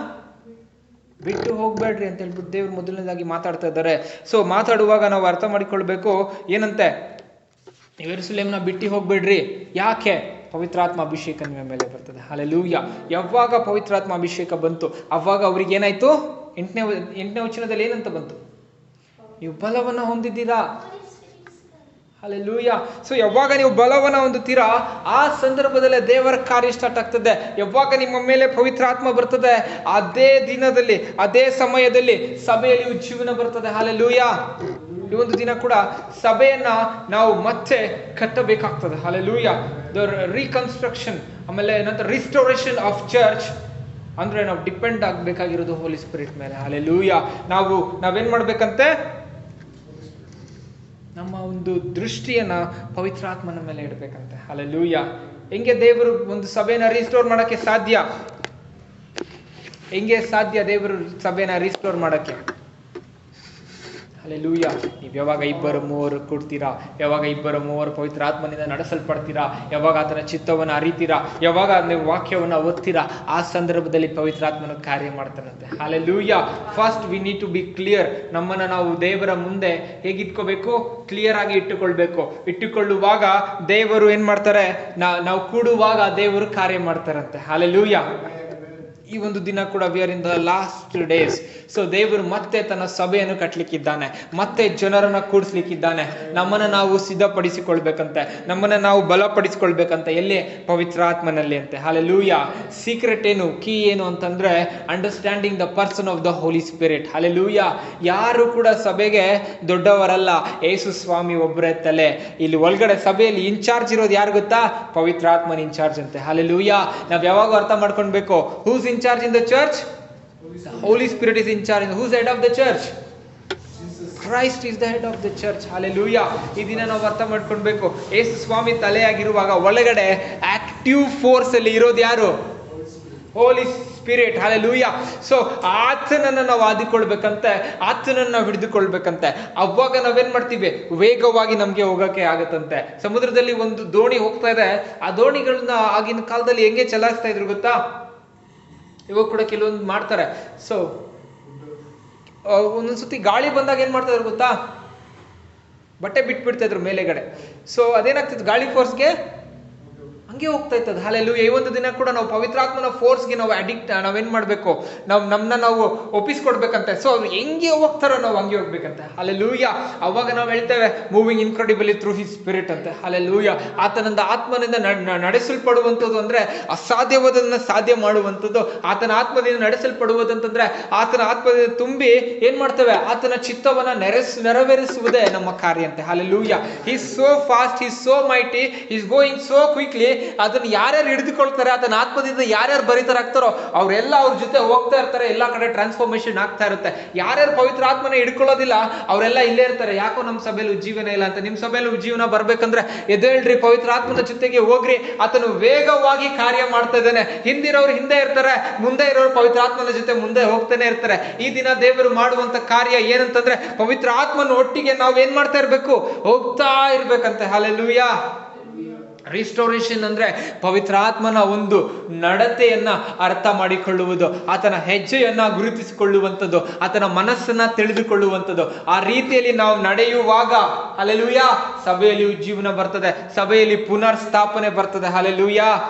ಬಿಟ್ಟು ಹೋಗ್ಬೇಡ್ರಿ ಅಂತ ಹೇಳ್ಬಿಟ್ಟು ದೇವ್ರು ಮೊದಲನೇದಾಗಿ ಮಾತಾಡ್ತಾ ಇದ್ದಾರೆ. ಸೊ ಮಾತಾಡುವಾಗ ನಾವು ಅರ್ಥ ಮಾಡಿಕೊಳ್ಬೇಕು, ಏನಂತೆ, ಯೆರೂಸಲೇಮ್ನ ಬಿಟ್ಟು ಹೋಗ್ಬೇಡ್ರಿ. ಯಾಕೆ? ಪವಿತ್ರಾತ್ಮ ಅಭಿಷೇಕ ನಿಮ್ಮ ಮೇಲೆ ಬರ್ತದೆ. ಹಲ್ಲೆಲೂಯಾ. ಯಾವಾಗ ಪವಿತ್ರಾತ್ಮ ಅಭಿಷೇಕ ಬಂತು ಅವಾಗ ಅವ್ರಿಗೆ ಏನಾಯ್ತು, 8ನೇ ವಚನದಲ್ಲಿ ಏನಂತ ಬಂತು, ನೀವು ಬಲವನ್ನ ಹೊಂದಿದ್ದೀರಾ. ಹಲ್ಲೆಲೂಯಾ. ಸೊ ಯಾವಾಗ ನೀವು ಬಲವನ್ನ ಹೊಂದುತ್ತೀರಾ, ಆ ಸಂದರ್ಭದಲ್ಲೇ ದೇವರ ಕಾರ್ಯ ಸ್ಟಾರ್ಟ್ ಆಗ್ತದೆ. ಯಾವಾಗ ನಿಮ್ಮ ಮೇಲೆ ಪವಿತ್ರಾತ್ಮ ಬರ್ತದೆ, ಅದೇ ದಿನದಲ್ಲಿ ಅದೇ ಸಮಯದಲ್ಲಿ ಸಭೆಯಲ್ಲಿ ಉಜ್ಜೀವನ ಬರ್ತದೆ. ಹಲ್ಲೆಲೂಯಾ. ಈ ಒಂದು ದಿನ ಕೂಡ ಸಭೆಯನ್ನ ನಾವು ಮತ್ತೆ ಕಟ್ಟಬೇಕಾಗ್ತದೆ. ಹಲ್ಲೆಲೂಯಾ. ದ ರೀಕನ್ಸ್ಟ್ರಕ್ಷನ್, ಆಮೇಲೆ ನಂತರ ರಿಸ್ಟೋರೇಷನ್ ಆಫ್ ಚರ್ಚ್ ಅಂದ್ರೆ ನಾವು ಡಿಪೆಂಡ್ ಆಗ್ಬೇಕಾಗಿರೋದು ಹೋಲಿ ಸ್ಪಿರಿಟ್ ಮೇಲೆ. ಹಲ್ಲೆಲೂಯಾ. ನಾವೇನ್ ಮಾಡ್ಬೇಕಂತೆ, ನಮ್ಮ ಒಂದು ದೃಷ್ಟಿಯನ್ನ ಪವಿತ್ರಾತ್ಮನ ಮೇಲೆ ಇಡ್ಬೇಕಂತೆ. ಹಲ್ಲೆಲೂಯಾ. ಹೆಂಗೆ ದೇವರು ಒಂದು ಸಭೆನ ರಿಸ್ಟೋರ್ ಮಾಡಕ್ಕೆ ಸಾಧ್ಯ? ಹೆಂಗೆ ಸಾಧ್ಯ ದೇವರು ಸಭೆನ ರಿಸ್ಟೋರ್ ಮಾಡಕ್ಕೆ? ಹಲ್ಲೆಲೂಯಾ. ನೀವು ಯಾವಾಗ 2-3 ಕೂಡ್ತೀರಾ, ಯಾವಾಗ 2-3 ಪವಿತ್ರ ಆತ್ಮನಿಂದ ನಡೆಸಲ್ಪಡ್ತೀರಾ, ಯಾವಾಗ ಆತನ ಚಿತ್ತವನ್ನು ಅರಿತೀರಾ, ಯಾವಾಗ ನೀವು ವಾಕ್ಯವನ್ನು ಓದ್ತೀರಾ, ಆ ಸಂದರ್ಭದಲ್ಲಿ ಪವಿತ್ರಾತ್ಮನ ಕಾರ್ಯ ಮಾಡ್ತಾರಂತೆ. Hallelujah. First we need to be clear. ನಮ್ಮನ್ನ ನಾವು ದೇವರ ಮುಂದೆ ಹೇಗಿಟ್ಕೋಬೇಕು, ಕ್ಲಿಯರ್ ಆಗಿ ಇಟ್ಟುಕೊಳ್ಳುವಾಗ ದೇವರು ಏನ್ ಮಾಡ್ತಾರೆ, ನಾವು ಕೂಡುವಾಗ ದೇವರು ಕಾರ್ಯ ಮಾಡ್ತಾರಂತೆ. ಹಲ್ಲೆಲೂಯಾ. ಈ ಒಂದು ದಿನ ಕೂಡ we are in the last days. So ದೇವರು ಮತ್ತೆ ತನ್ನ ಸಭೆಯನ್ನು ಕಟ್ಟಲಿಕ್ಕಿದ್ದಾನೆ, ಮತ್ತೆ ಜನರನ್ನ ಕೂಡಿಸ್ಲಿಕ್ಕಿದ್ದಾನೆ. ನಮ್ಮನ್ನ ನಾವು ಸಿದ್ಧಪಡಿಸಿಕೊಳ್ಬೇಕಂತೆ, ನಮ್ಮನ್ನ ನಾವು ಬಲಪಡಿಸಿಕೊಳ್ಬೇಕಂತೆ. ಎಲ್ಲಿ? ಪವಿತ್ರಾತ್ಮನಲ್ಲಿ ಅಂತೆ. ಹಲ್ಲೆಲೂಯಾ. ಸೀಕ್ರೆಟ್ ಏನು, ಕೀ ಏನು ಅಂತಂದ್ರೆ understanding the person of the Holi spirit. Hallelujah. ಯಾರು ಕೂಡ ಸಭೆಗೆ ದೊಡ್ಡವರಲ್ಲ, ಯೇಸು ಸ್ವಾಮಿ ಒಬ್ಬರೇ ತಲೆ. ಇಲ್ಲಿ ಒಳಗಡೆ ಸಭೆಯಲ್ಲಿ ಇನ್ಚಾರ್ಜ್ ಇರೋದು ಯಾರು ಗೊತ್ತಾ? ಪವಿತ್ರಾತ್ಮನ ಇನ್ಚಾರ್ಜ್ ಅಂತೆ. ಹಲ್ಲೆಲೂಯಾ. ನಾವ್ ಯಾವಾಗ ಅರ್ಥ ಮಾಡ್ಕೊಳ್ಬೇಕು, whose in charge in the church? The Holy Spirit is in charge. Who's the head of the church? Christ is the head of the church. Hallelujah. ಈ ದಿನ ನಾವು ಅರ್ಥ ಮಾಡ್ಕೊಳ್ಬೇಕು, ಯೇಸು ಸ್ವಾಮಿ ತಲೆಯಾಗಿರುವಾಗ ಒಳಗಡೆ ಆಕ್ಟಿವ್ ಫೋರ್ಸ್ ಅಲ್ಲಿ ಇರೋದು ಯಾರು? ಹೋಲಿ ಸ್ಪಿರಿಟ್. ಹಲ್ಲೆಲೂಯಾ. ಸೊ ಆತನನ್ನ ನಾವು ಆದಿಕೊಳ್ಬೇಕಂತೆ, ಆತನನ್ನ ನಾವು ಹಿಡಿದುಕೊಳ್ಬೇಕಂತೆ. ಅವಾಗ ನಾವೇನ್ ಮಾಡ್ತೀವಿ, ವೇಗವಾಗಿ ನಮ್ಗೆ ಹೋಗಕ್ಕೆ ಆಗತ್ತಂತೆ. ಸಮುದ್ರದಲ್ಲಿ ಒಂದು ದೋಣಿ ಹೋಗ್ತಾ ಇದೆ, ಆ ದೋಣಿಗಳನ್ನ ಆಗಿನ ಕಾಲದಲ್ಲಿ ಹೆಂಗೆ ಚಲಾಯಿಸ್ತಾ ಇದ್ರು ಗೊತ್ತಾ? ಇವಾಗ ಕೂಡ ಕೆಲವೊಂದು ಮಾಡ್ತಾರೆ. ಸೊ ಒಂದೊಂದ್ಸತಿ ಗಾಳಿ ಬಂದಾಗ ಏನ್ ಮಾಡ್ತಾ ಇದ್ರು ಗೊತ್ತಾ, ಬಟ್ಟೆ ಬಿಟ್ಬಿಡ್ತಾ ಇದ್ರು ಮೇಲೆಗಡೆ. ಸೊ ಅದೇನಾಗ್ತಿತ್ತು, ಗಾಳಿ ಫೋರ್ಸ್ಗೆ ಹಂಗೆ ಹೋಗ್ತಾ ಇರ್ತದೆ. ಹಲ್ಲೆಲೂಯಾ. ಈ ಒಂದು ದಿನ ಕೂಡ ನಾವು ಪವಿತ್ರಾತ್ಮನ ಫೋರ್ಸ್ಗೆ ನಾವು ನಾವೇನ್ ಮಾಡ್ಬೇಕು, ನಮ್ಮನ್ನ ನಾವು ಒಪ್ಪಿಸ್ಕೊಡ್ಬೇಕಂತೆ. ಸೊ ಅವ್ರು ಹೆಂಗೆ ಹೋಗ್ತಾರೋ ನಾವು ಹಂಗೆ ಹೋಗ್ಬೇಕಂತೆ. ಹಲ್ಲೆಲೂಯಾ. ಅವಾಗ ನಾವು ಹೇಳ್ತೇವೆ moving incredibly through his spirit ಅಂತೆ. ಹಲ್ಲೆಲೂಯಾ. ಆತನಿಂದ ಆತ್ಮನಿಂದ ನಡೆಸಲ್ಪಡುವಂಥದ್ದು ಅಂದ್ರೆ ಅಸಾಧ್ಯವಾದನ್ನ ಸಾಧ್ಯ ಮಾಡುವಂಥದ್ದು. ಆತನ ಆತ್ಮದಿಂದ ನಡೆಸಲ್ಪಡುವುದಂತಂದ್ರೆ ಆತನ ಆತ್ಮದಿಂದ ತುಂಬಿ ಏನ್ ಮಾಡ್ತೇವೆ, ಆತನ ಚಿತ್ತವನ್ನ ನೆರವೇರಿಸುವುದೇ ನಮ್ಮ ಕಾರ್ಯ ಅಂತೆ. Hallelujah. He is so fast, he is so mighty, he is going so quickly. ಅದನ್ನ ಯಾರ್ಯಾರು ಹಿಡಿದುಕೊಳ್ತಾರೆ, ಆತನ ಆತ್ಮದಿಂದ ಯಾರ್ಯಾರು ಬರಿತರಾಗ್ತಾರೋ ಅವರೆಲ್ಲ ಅವ್ರ ಜೊತೆ ಹೋಗ್ತಾ ಇರ್ತಾರೆ. ಎಲ್ಲಾ ಕಡೆ ಟ್ರಾನ್ಸ್ಫಾರ್ಮೇಶನ್ ಆಗ್ತಾ ಇರುತ್ತೆ. ಯಾರ್ಯಾರು ಪವಿತ್ರ ಆತ್ಮನ ಹಿಡ್ಕೊಳ್ಳೋದಿಲ್ಲ ಅವರೆಲ್ಲ ಇಲ್ಲೇ ಇರ್ತಾರೆ. ಯಾಕೋ ನಮ್ಮ ಸಭೆಯಲ್ಲಿ ಉಜ್ಜೀವನ ಇಲ್ಲ ಅಂತ. ನಿಮ್ ಸಭೆಯಲ್ಲಿ ಉಜ್ಜೀವನ ಬರ್ಬೇಕಂದ್ರೆ ಎದ್ದೇಳ್ರಿ, ಪವಿತ್ರ ಆತ್ಮನ ಜೊತೆಗೆ ಹೋಗ್ರಿ. ಆತನು ವೇಗವಾಗಿ ಕಾರ್ಯ ಮಾಡ್ತಾ ಇದ್ದಾನೆ. ಹಿಂದಿರೋರು ಹಿಂದೆ ಇರ್ತಾರೆ, ಮುಂದೆ ಇರೋರು ಪವಿತ್ರ ಆತ್ಮನ ಜೊತೆ ಮುಂದೆ ಹೋಗ್ತಾನೆ ಇರ್ತಾರೆ. ಈ ದಿನ ದೇವರು ಮಾಡುವಂತ ಕಾರ್ಯ ಏನಂತಂದ್ರೆ ಪವಿತ್ರ ಆತ್ಮನ ಒಟ್ಟಿಗೆ ನಾವ್ ಏನ್ ಮಾಡ್ತಾ ಇರ್ಬೇಕು, ಹೋಗ್ತಾ ಇರ್ಬೇಕಂತೆ. ಹಲ್ಲೆಲೂಯಾ. ರಿಸ್ಟೋರೇಷನ್ ಅಂದ್ರೆ ಪವಿತ್ರಾತ್ಮನ ಒಂದು ನಡತೆಯನ್ನ ಅರ್ಥ ಮಾಡಿಕೊಳ್ಳುವುದು, ಆತನ ಹೆಜ್ಜೆಯನ್ನ ಗುರುತಿಸಿಕೊಳ್ಳುವಂಥದ್ದು, ಆತನ ಮನಸ್ಸನ್ನ ತಿಳಿದುಕೊಳ್ಳುವಂಥದ್ದು. ಆ ರೀತಿಯಲ್ಲಿ ನಾವು ನಡೆಯುವಾಗ ಹಲ್ಲೆಲೂಯ ಸಭೆಯಲ್ಲಿ ಉಜ್ಜೀವನ ಬರ್ತದೆ, ಸಭೆಯಲ್ಲಿ ಪುನರ್ ಸ್ಥಾಪನೆ ಬರ್ತದೆ. ಹಲ್ಲೆಲೂಯ.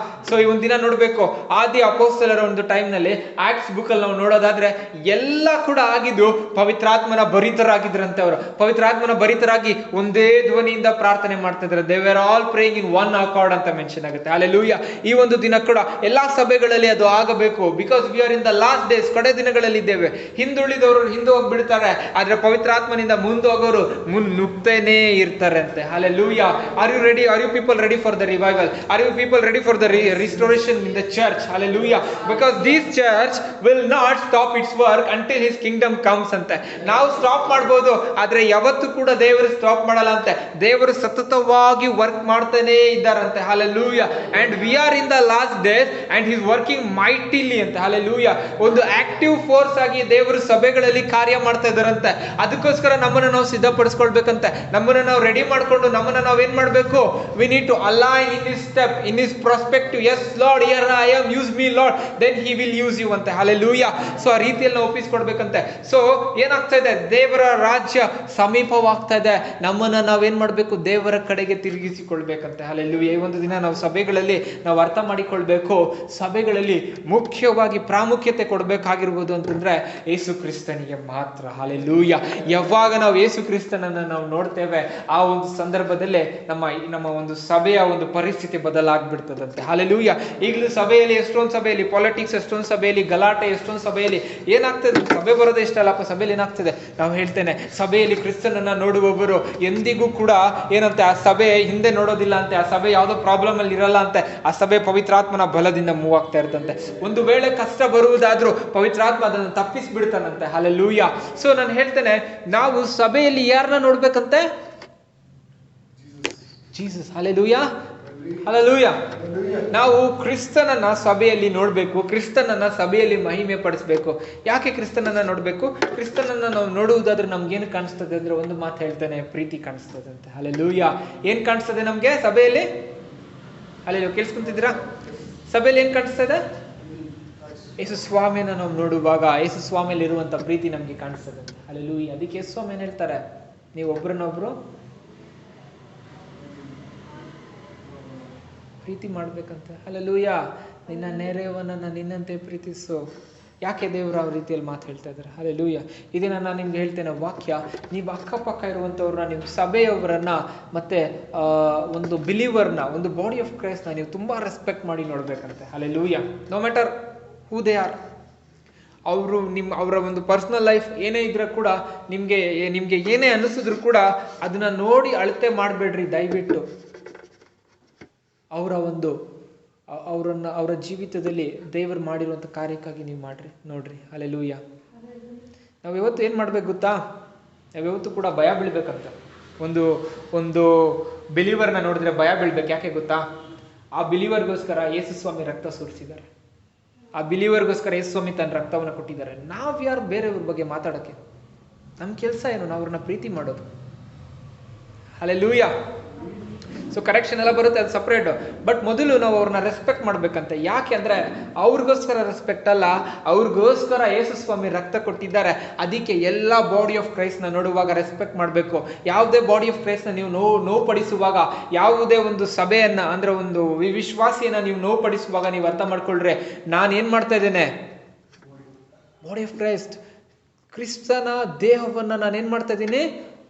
ಸೊ ಈ ಒಂದಿನ ನೋಡ್ಬೇಕು, ಆದಿ ಅಪೊಸ್ತಲರ ಒಂದು ಟೈಮ್ ನಲ್ಲಿ ಆಕ್ಟ್ಸ್ ಬುಕ್ ಅಲ್ಲಿ ನಾವು ನೋಡೋದಾದ್ರೆ ಎಲ್ಲ ಕೂಡ ಆಗಿದ್ದು ಪವಿತ್ರಾತ್ಮನ ಭರಿತರಾಗಿದ್ರಂತೆ. ಅವರು ಪವಿತ್ರಾತ್ಮನ ಭರಿತರಾಗಿ ಒಂದೇ ಧ್ವನಿಯಿಂದ ಪ್ರಾರ್ಥನೆ ಮಾಡ್ತಾ ಇದ್ದಾರೆ. They were all praying in one Accord ಅಂತ ಮೆನ್ಷನ್ ಆಗುತ್ತೆ. ಹಲ್ಲೆಲೂಯ. ಈ ಒಂದು ದಿನ ಕೂಡ ಎಲ್ಲಾ ಸಭೆಗಳಲ್ಲಿ ಅದು ಆಗಬೇಕು. Because we are in the last days, ಕಡೆ ದಿನಗಳಲ್ಲಿ ಇದ್ದೇವೆ. ಹಿಂದುಳಿದವರು ಹಿಂದೆ ಹೋಗ್ಬಿಡ್ತಾರೆ, ಆದ್ರೆ ಪವಿತ್ರಾತ್ಮನಿಂದ ಮುಂದೋಗೋರು ಮುನ್ನುಗ್ತೇನೆ ಇರ್ತಾರೆ ಅಂತೆ. Hallelujah. Are you ready? Are you people ready for the revival? Are you people ready for the restoration in the church? Hallelujah. Because this church will not stop its work until his kingdom comes ante. ನಾವು ಸ್ಟಾಪ್ ಮಾಡಬಹುದು, ಆದ್ರೆ ಯಾವತ್ತೂ ಕೂಡ ದೇವರು ಸ್ಟಾಪ್ ಮಾಡಲ್ಲ ಅಂತೆ. ದೇವರು ಸತತವಾಗಿ ವರ್ಕ್ ಮಾಡ್ತಾನೆ ಇದ್ದಾರಂತೆ. Hallelujah. And we are in the last days and he is working mightily ಅಂತ. Hallelujah. ಒಂದು ಆಕ್ಟಿವ್ ಫೋರ್ಸ್ ಆಗಿ ದೇವರು ಸಭೆಗಳಲ್ಲಿ ಕಾರ್ಯ ಮಾಡ್ತಾ ಇದ್ದಾರಂತೆ. ಅದಕ್ಕೋಸ್ಕರ ನಮ್ಮನ್ನು ನಾವು ಸಿದ್ಧಪಡಿಸ್ಕೊಳ್ಬೇಕಂತೆ. ನಮ್ಮನ್ನು ನಾವು ರೆಡಿ ಮಾಡ್ಕೊಂಡು ನಮ್ಮನ್ನು ನಾವು ಏನ್ ಮಾಡ್ಬೇಕು? We need to align in his step, in his perspective. Yes Lord, here I am, use me Lord, then he will use you ಅಂತೆ. Hallelujah. ಸೊ ಆ ರೀತಿಯಲ್ಲಿ ನಾವು ಒಪ್ಪಿಸ್ಕೊಡ್ಬೇಕಂತೆ. ಸೊ ಏನಾಗ್ತಾ ಇದೆ? ದೇವರ ರಾಜ್ಯ ಸಮೀಪವಾಗ್ತಾ ಇದೆ. ನಮ್ಮನ್ನ ನಾವೇನ್ ಮಾಡ್ಬೇಕು? ದೇವರ ಕಡೆಗೆ ತಿರುಗಿಸಿಕೊಳ್ಬೇಕಂತೆ. Hallelujah. ಈ ಒಂದು ದಿನ ನಾವು ಸಭೆಗಳಲ್ಲಿ ನಾವು ಅರ್ಥ ಮಾಡಿಕೊಳ್ಬೇಕು, ಸಭೆಗಳಲ್ಲಿ ಮುಖ್ಯವಾಗಿ ಪ್ರಾಮುಖ್ಯತೆ ಕೊಡ್ಬೇಕಾಗಿರ್ಬೋದು ಅಂತಂದ್ರೆ ಯೇಸು ಕ್ರಿಸ್ತನಿಗೆ ಮಾತ್ರ. Hallelujah. ಯಾವಾಗ ನಾವು ಯೇಸು ಕ್ರಿಸ್ತನನ್ನ ನಾವು ನೋಡ್ತೇವೆ, ಆ ಒಂದು ಸಂದರ್ಭದಲ್ಲೇ ನಮ್ಮ ಒಂದು ಸಭೆಯ ಒಂದು ಪರಿಸ್ಥಿತಿ ಬದಲಾಗ್ಬಿಡ್ತದಂತೆ. Hallelujah. ಈಗಲೂ ಸಭೆಯಲ್ಲಿ ಎಷ್ಟೊಂದು ಸಭೆಯಲ್ಲಿ ಪಾಲಿಟಿಕ್ಸ್, ಎಷ್ಟೊಂದು ಸಭೆಯಲ್ಲಿ ಗಲಾಟೆ, ಎಷ್ಟೊಂದು ಸಭೆಯಲ್ಲಿ ಏನಾಗ್ತದೆ? ಸಭೆ ಬರೋದೇ ಇಷ್ಟ ಅಲ್ಲಪ್ಪ. ಸಭೆಯಲ್ಲಿ ಏನಾಗ್ತದೆ? ನಾವು ಹೇಳ್ತೇನೆ, ಸಭೆಯಲ್ಲಿ ಕ್ರಿಸ್ತನನ್ನ ನೋಡುವವರು ಎಂದಿಗೂ ಕೂಡ ಏನಂತೆ, ಆ ಸಭೆ ಹಿಂದೆ ನೋಡೋದಿಲ್ಲ ಅಂತೆ. ಆ ಸಭೆ ಯಾವುದೋ ಪ್ರಾಬ್ಲಮ್ ಅಲ್ಲಿ ಇರಲ್ಲ ಅಂತೆ. ಆ ಸಭೆ ಪವಿತ್ರಾತ್ಮನ ಬಲದಿಂದ ಮೂವ್ ಆಗ್ತಾ ಇರ್ತಂತೆ. ಒಂದು ವೇಳೆ ಕಷ್ಟ ಬರುವುದಾದ್ರೂ ಪವಿತ್ರಾತ್ಮ ಅದನ್ನು ತಪ್ಪಿಸ್ಬಿಡ್ತಾನಂತೆ. Hallelujah. ಸೊ ನಾನು ಹೇಳ್ತೇನೆ, ನಾವು ಸಭೆಯಲ್ಲಿ ಯಾರನ್ನ ನೋಡ್ಬೇಕಂತೆ? ಜೀಸಸ್. Hallelujah. Hallelujah. ನಾವು ಕ್ರಿಸ್ತನನ್ನ ಸಭೆಯಲ್ಲಿ ನೋಡ್ಬೇಕು, ಕ್ರಿಸ್ತನನ್ನ ಸಭೆಯಲ್ಲಿ ಮಹಿಮೆ ಪಡಿಸ್ಬೇಕು. ಯಾಕೆ ಕ್ರಿಸ್ತನನ್ನ ನೋಡ್ಬೇಕು? ಕ್ರಿಸ್ತನನ್ನ ನಾವು ನೋಡುವುದಾದ್ರೆ ನಮ್ಗೇನು ಕಾಣಿಸ್ತದೆ ಅಂದ್ರೆ, ಒಂದು ಮಾತು ಹೇಳ್ತಾನೆ, ಪ್ರೀತಿ ಕಾಣಿಸ್ತದೆ ಅಂತ. Hallelujah. ಏನ್ ಕಾಣಿಸ್ತದೆ ನಮ್ಗೆ ಸಭೆಯಲ್ಲಿ? Hallelujah. ಕೇಳಿಸ್ಕೊಂತಿದ್ದೀರಾ? ಸಭೆಯಲ್ಲಿ ಏನ್ ಕಾಣಿಸ್ತದೆ? ಯೇಸು ಸ್ವಾಮಿನ ನಾವು ನೋಡುವಾಗ ಯೇಸು ಸ್ವಾಮಿಯಲ್ಲಿ ಇರುವಂತ ಪ್ರೀತಿ ನಮ್ಗೆ ಕಾಣಿಸ್ತದೆ. Hallelujah. ಅದಕ್ಕೆ ಯೇಸು ಸ್ವಾಮಿ ಏನ್ ಹೇಳ್ತಾರೆ? ನೀವು ಒಬ್ರನ್ನೊಬ್ರು ಪ್ರೀತಿ ಮಾಡ್ಬೇಕಂತ. Hallelujah. ನಿನ್ನ ನೆರೆಯವನನ್ನ ನಿನ್ನಂತೆ ಪ್ರೀತಿಸು. ಯಾಕೆ ದೇವರು ಆ ರೀತಿಯಲ್ಲಿ ಮಾತು ಹೇಳ್ತಾ ಇದ್ದಾರೆ? Hallelujah. ಇದನ್ನ ನಾನು ನಿಮ್ಗೆ ಹೇಳ್ತೇನೆ ವಾಕ್ಯ. ನೀವು ಅಕ್ಕಪಕ್ಕ ಇರುವಂತವ್ರನ್ನ, ನೀವು ಸಭೆಯವರನ್ನ, ಮತ್ತೆ ಒಂದು ಬಿಲೀವರ್ನ, ಒಂದು ಬಾಡಿ ಆಫ್ ಕ್ರೈಸ್ಟ್ನ ನೀವು ತುಂಬಾ ರೆಸ್ಪೆಕ್ಟ್ ಮಾಡಿ ನೋಡ್ಬೇಕಂತೆ. Hallelujah. No matter who they are. ಅವರು ಅವರ ಒಂದು ಪರ್ಸನಲ್ ಲೈಫ್ ಏನೇ ಇದ್ರೂ ಕೂಡ, ನಿಮ್ಗೆ ಏನೇ ಅನಿಸಿದ್ರು ಕೂಡ ಅದನ್ನ ನೋಡಿ ಅಳತೆ ಮಾಡಬೇಡ್ರಿ ದಯವಿಟ್ಟು. ಅವರ ಜೀವಿತದಲ್ಲಿ ದೇವರು ಮಾಡಿರುವಂಥ ಕಾರ್ಯಕ್ಕಾಗಿ ನೀವು ನೋಡ್ರಿ. Hallelujah. ನಾವು ಯಾವತ್ತು ಏನು ಮಾಡ್ಬೇಕು ಗೊತ್ತಾ? ನಾವ್ಯಾವತ್ತು ಕೂಡ ಭಯ ಬೀಳ್ಬೇಕಂತ. ಒಂದು ಬಿಲೀವರ್ನ ನೋಡಿದ್ರೆ ಭಯ ಬೀಳ್ಬೇಕು. ಯಾಕೆ ಗೊತ್ತಾ? ಆ ಬಿಲೀವರ್ಗೋಸ್ಕರ ಯೇಸು ಸ್ವಾಮಿ ರಕ್ತ ಸುರಿಸಿದ್ದಾರೆ. ಆ ಬಿಲೀವರ್ಗೋಸ್ಕರ ಯೇಸು ಸ್ವಾಮಿ ತನ್ನ ರಕ್ತವನ್ನು ಕೊಟ್ಟಿದ್ದಾರೆ. ನಾವು ಯಾರು ಬೇರೆಯವ್ರ ಬಗ್ಗೆ ಮಾತಾಡೋಕ್ಕೆ? ನಮ್ಮ ಕೆಲಸ ಏನು? ನಾವು ಅವ್ರನ್ನ ಪ್ರೀತಿ ಮಾಡೋದು. Hallelujah. ಸೊ ಕರೆಕ್ಷನ್ ಎಲ್ಲ ಬರುತ್ತೆ, ಅದು ಸಪ್ರೇಟ್. ಬಟ್ ಮೊದಲು ನಾವು ಅವ್ರನ್ನ ರೆಸ್ಪೆಕ್ಟ್ ಮಾಡ್ಬೇಕಂತೆ. ಯಾಕೆ ಅಂದ್ರೆ ಅವ್ರಿಗೋಸ್ಕರ ರೆಸ್ಪೆಕ್ಟ್ ಅಲ್ಲ, ಅವ್ರಿಗೋಸ್ಕರ ಯೇಸು ಸ್ವಾಮಿ ರಕ್ತ ಕೊಟ್ಟಿದ್ದಾರೆ. ಅದಕ್ಕೆ ಎಲ್ಲ ಬಾಡಿ ಆಫ್ ಕ್ರೈಸ್ಟ್ನ ನೋಡುವಾಗ ರೆಸ್ಪೆಕ್ಟ್ ಮಾಡಬೇಕು. ಯಾವುದೇ ಬಾಡಿ ಆಫ್ ಕ್ರೈಸ್ಟ್ನ ನೀವು ನೋವುಪಡಿಸುವಾಗ, ಯಾವುದೇ ಒಂದು ಸಭೆಯನ್ನ ಅಂದ್ರೆ ಒಂದು ವಿಶ್ವಾಸಿಯನ್ನ ನೀವು ನೋವುಪಡಿಸುವಾಗ ನೀವು ಅರ್ಥ ಮಾಡ್ಕೊಳ್ರೆ, ನಾನು ಏನ್ ಮಾಡ್ತಾ ಇದ್ದೇನೆ? ಬಾಡಿ ಆಫ್ ಕ್ರಿಸ್ತನ ದೇಹವನ್ನ ನಾನು ಏನ್ ಮಾಡ್ತಾ ಇದ್ದೀನಿ?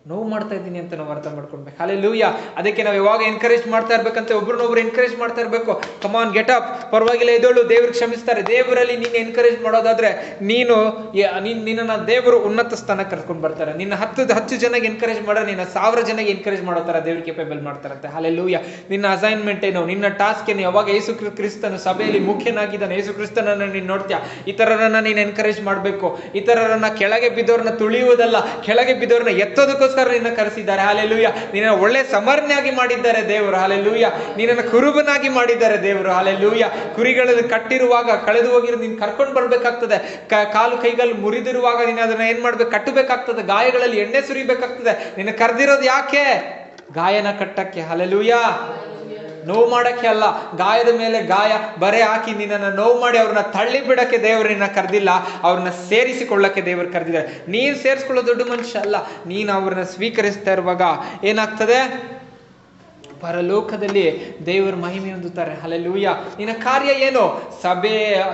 ನೋವು ಮಾಡ್ತಾ ಇದ್ದೀನಿ ಅಂತ ನಾವು ಅರ್ಥ ಮಾಡ್ಕೊಳ್ಬೇಕು. Hallelujah. ಅದಕ್ಕೆ ನಾವು ಯಾವಾಗ ಎನ್ಕರೇಜ್ ಮಾಡ್ತಾ ಇರ್ಬೇಕಂತ, ಒಬ್ರನ್ನೊಬ್ರು ಎನ್ಕರೇಜ್ ಮಾಡ್ತಾ ಇರ್ಬೇಕು. ಕಮಾನ್, ಗೆಟ್ ಅಪ್, ಪರವಾಗಿಲ್ಲ, ಎದ್ದೇಳು, ದೇವ್ರಿಗೆ ಕ್ಷಮಿಸ್ತಾರೆ. ದೇವರಲ್ಲಿ ನೀನು ಎನ್ಕರೇಜ್ ಮಾಡೋದಾದ್ರೆ ನಿನ್ನ ದೇವರು ಉನ್ನತ ಸ್ಥಾನಕ್ಕೆ ಕರ್ಕೊಂಡು ಬರ್ತಾರೆ. ನಿನ್ನ 10 ಜನಕ್ಕೆ ಎನ್ಕರೇಜ್ ಮಾಡೋ, ನಿನ್ನ 1000 ಜನಕ್ಕೆ ಎನ್ಕರೇಜ್ ಮಾಡೋ ತರ ದೇವ್ರು ಕೇಪಬಲ್ ಮಾಡ್ತಾರಂತೆ. Hallelujah. ನಿನ್ನ ಅಸೈನ್ಮೆಂಟ್ ಏನು, ನಿನ್ನ ಟಾಸ್ಕ್ ಏನು? ಯಾವಾಗ ಯೇಸು ಕ್ರಿಸ್ತನು ಸಭೆಯಲ್ಲಿ ಮುಖ್ಯನಾಗಿದ್ದಾನೆ, ಯೇಸು ಕ್ರಿಸ್ತನನ್ನ ನೀನು ನೋಡ್ತೀಯ, ಇತರರನ್ನ ನೀನು ಎನ್ಕರೇಜ್ ಮಾಡಬೇಕು. ಇತರರನ್ನ ಕೆಳಗೆ ಬಿದ್ದವ್ರನ್ನ ತುಳಿಯುವುದಲ್ಲ, ಕೆಳಗೆ ಬಿದ್ದವ್ರನ್ನ ಎತ್ತೋದಕ್ಕೋಸ್ಕರ ನಿನ್ನ ಕರೆಸಿದ್ದಾರೆ. Hallelujah. ನಿನ್ನ ಒಳ್ಳೆ ಸಮರ್ನೆಯಾಗಿ ಮಾಡಿದ್ದಾರೆ ದೇವರು. Hallelujah. ನಿನ್ನನ್ನು ಕುರುಬನಾಗಿ ಮಾಡಿದ್ದಾರೆ ದೇವರು. Hallelujah. ಕುರಿಗಳಲ್ಲಿ ಕಟ್ಟಿರುವಾಗ ಕಳೆದು ಹೋಗಿರೋ ನೀನು ಕರ್ಕೊಂಡು ಬರ್ಬೇಕಾಗ್ತದೆ. ಕಾಲು ಕೈಗಳು ಮುರಿದಿರುವಾಗ ನೀನು ಅದನ್ನ ಏನ್ ಮಾಡ್ಬೇಕು? ಕಟ್ಟಬೇಕಾಗ್ತದೆ. ಗಾಯಗಳಲ್ಲಿ ಎಣ್ಣೆ ಸುರಿಬೇಕಾಗ್ತದೆ. ನಿನ್ನ ಕರೆದಿರೋದು ಯಾಕೆ? ಗಾಯನ ಕಟ್ಟಕ್ಕೆ. Hallelujah. ನೋವು ಮಾಡಕ್ಕೆ ಅಲ್ಲ, ಗಾಯದ ಮೇಲೆ ಗಾಯ ಬರೆ ಹಾಕಿ ನಿನ್ನನ್ನು ನೋವು ಮಾಡಿ ಅವ್ರನ್ನ ತಳ್ಳಿ ಬಿಡಕ್ಕೆ ದೇವರು ನಿನ್ನ ಕರೆದಿಲ್ಲ, ಅವ್ರನ್ನ ಸೇರಿಸಿಕೊಳ್ಳಕ್ಕೆ ದೇವರು ಕರೆದಿದ್ದಾರೆ. ನೀನ್ ಸೇರಿಸ್ಕೊಳ್ಳೋ ದೊಡ್ಡ ಮನುಷ್ಯ ಅಲ್ಲ, ನೀನು ಅವ್ರನ್ನ ಸ್ವೀಕರಿಸ್ತಾ ಇರುವಾಗ ಏನಾಗ್ತದೆ, ಪರಲೋಕದಲ್ಲಿ ದೇವರ ಮಹಿಮೆ ಹೊಂದುತ್ತಾರೆ. ಹಲ್ಲೆಲೂಯಾ. ನಿನ್ನ ಕಾರ್ಯ ಏನು?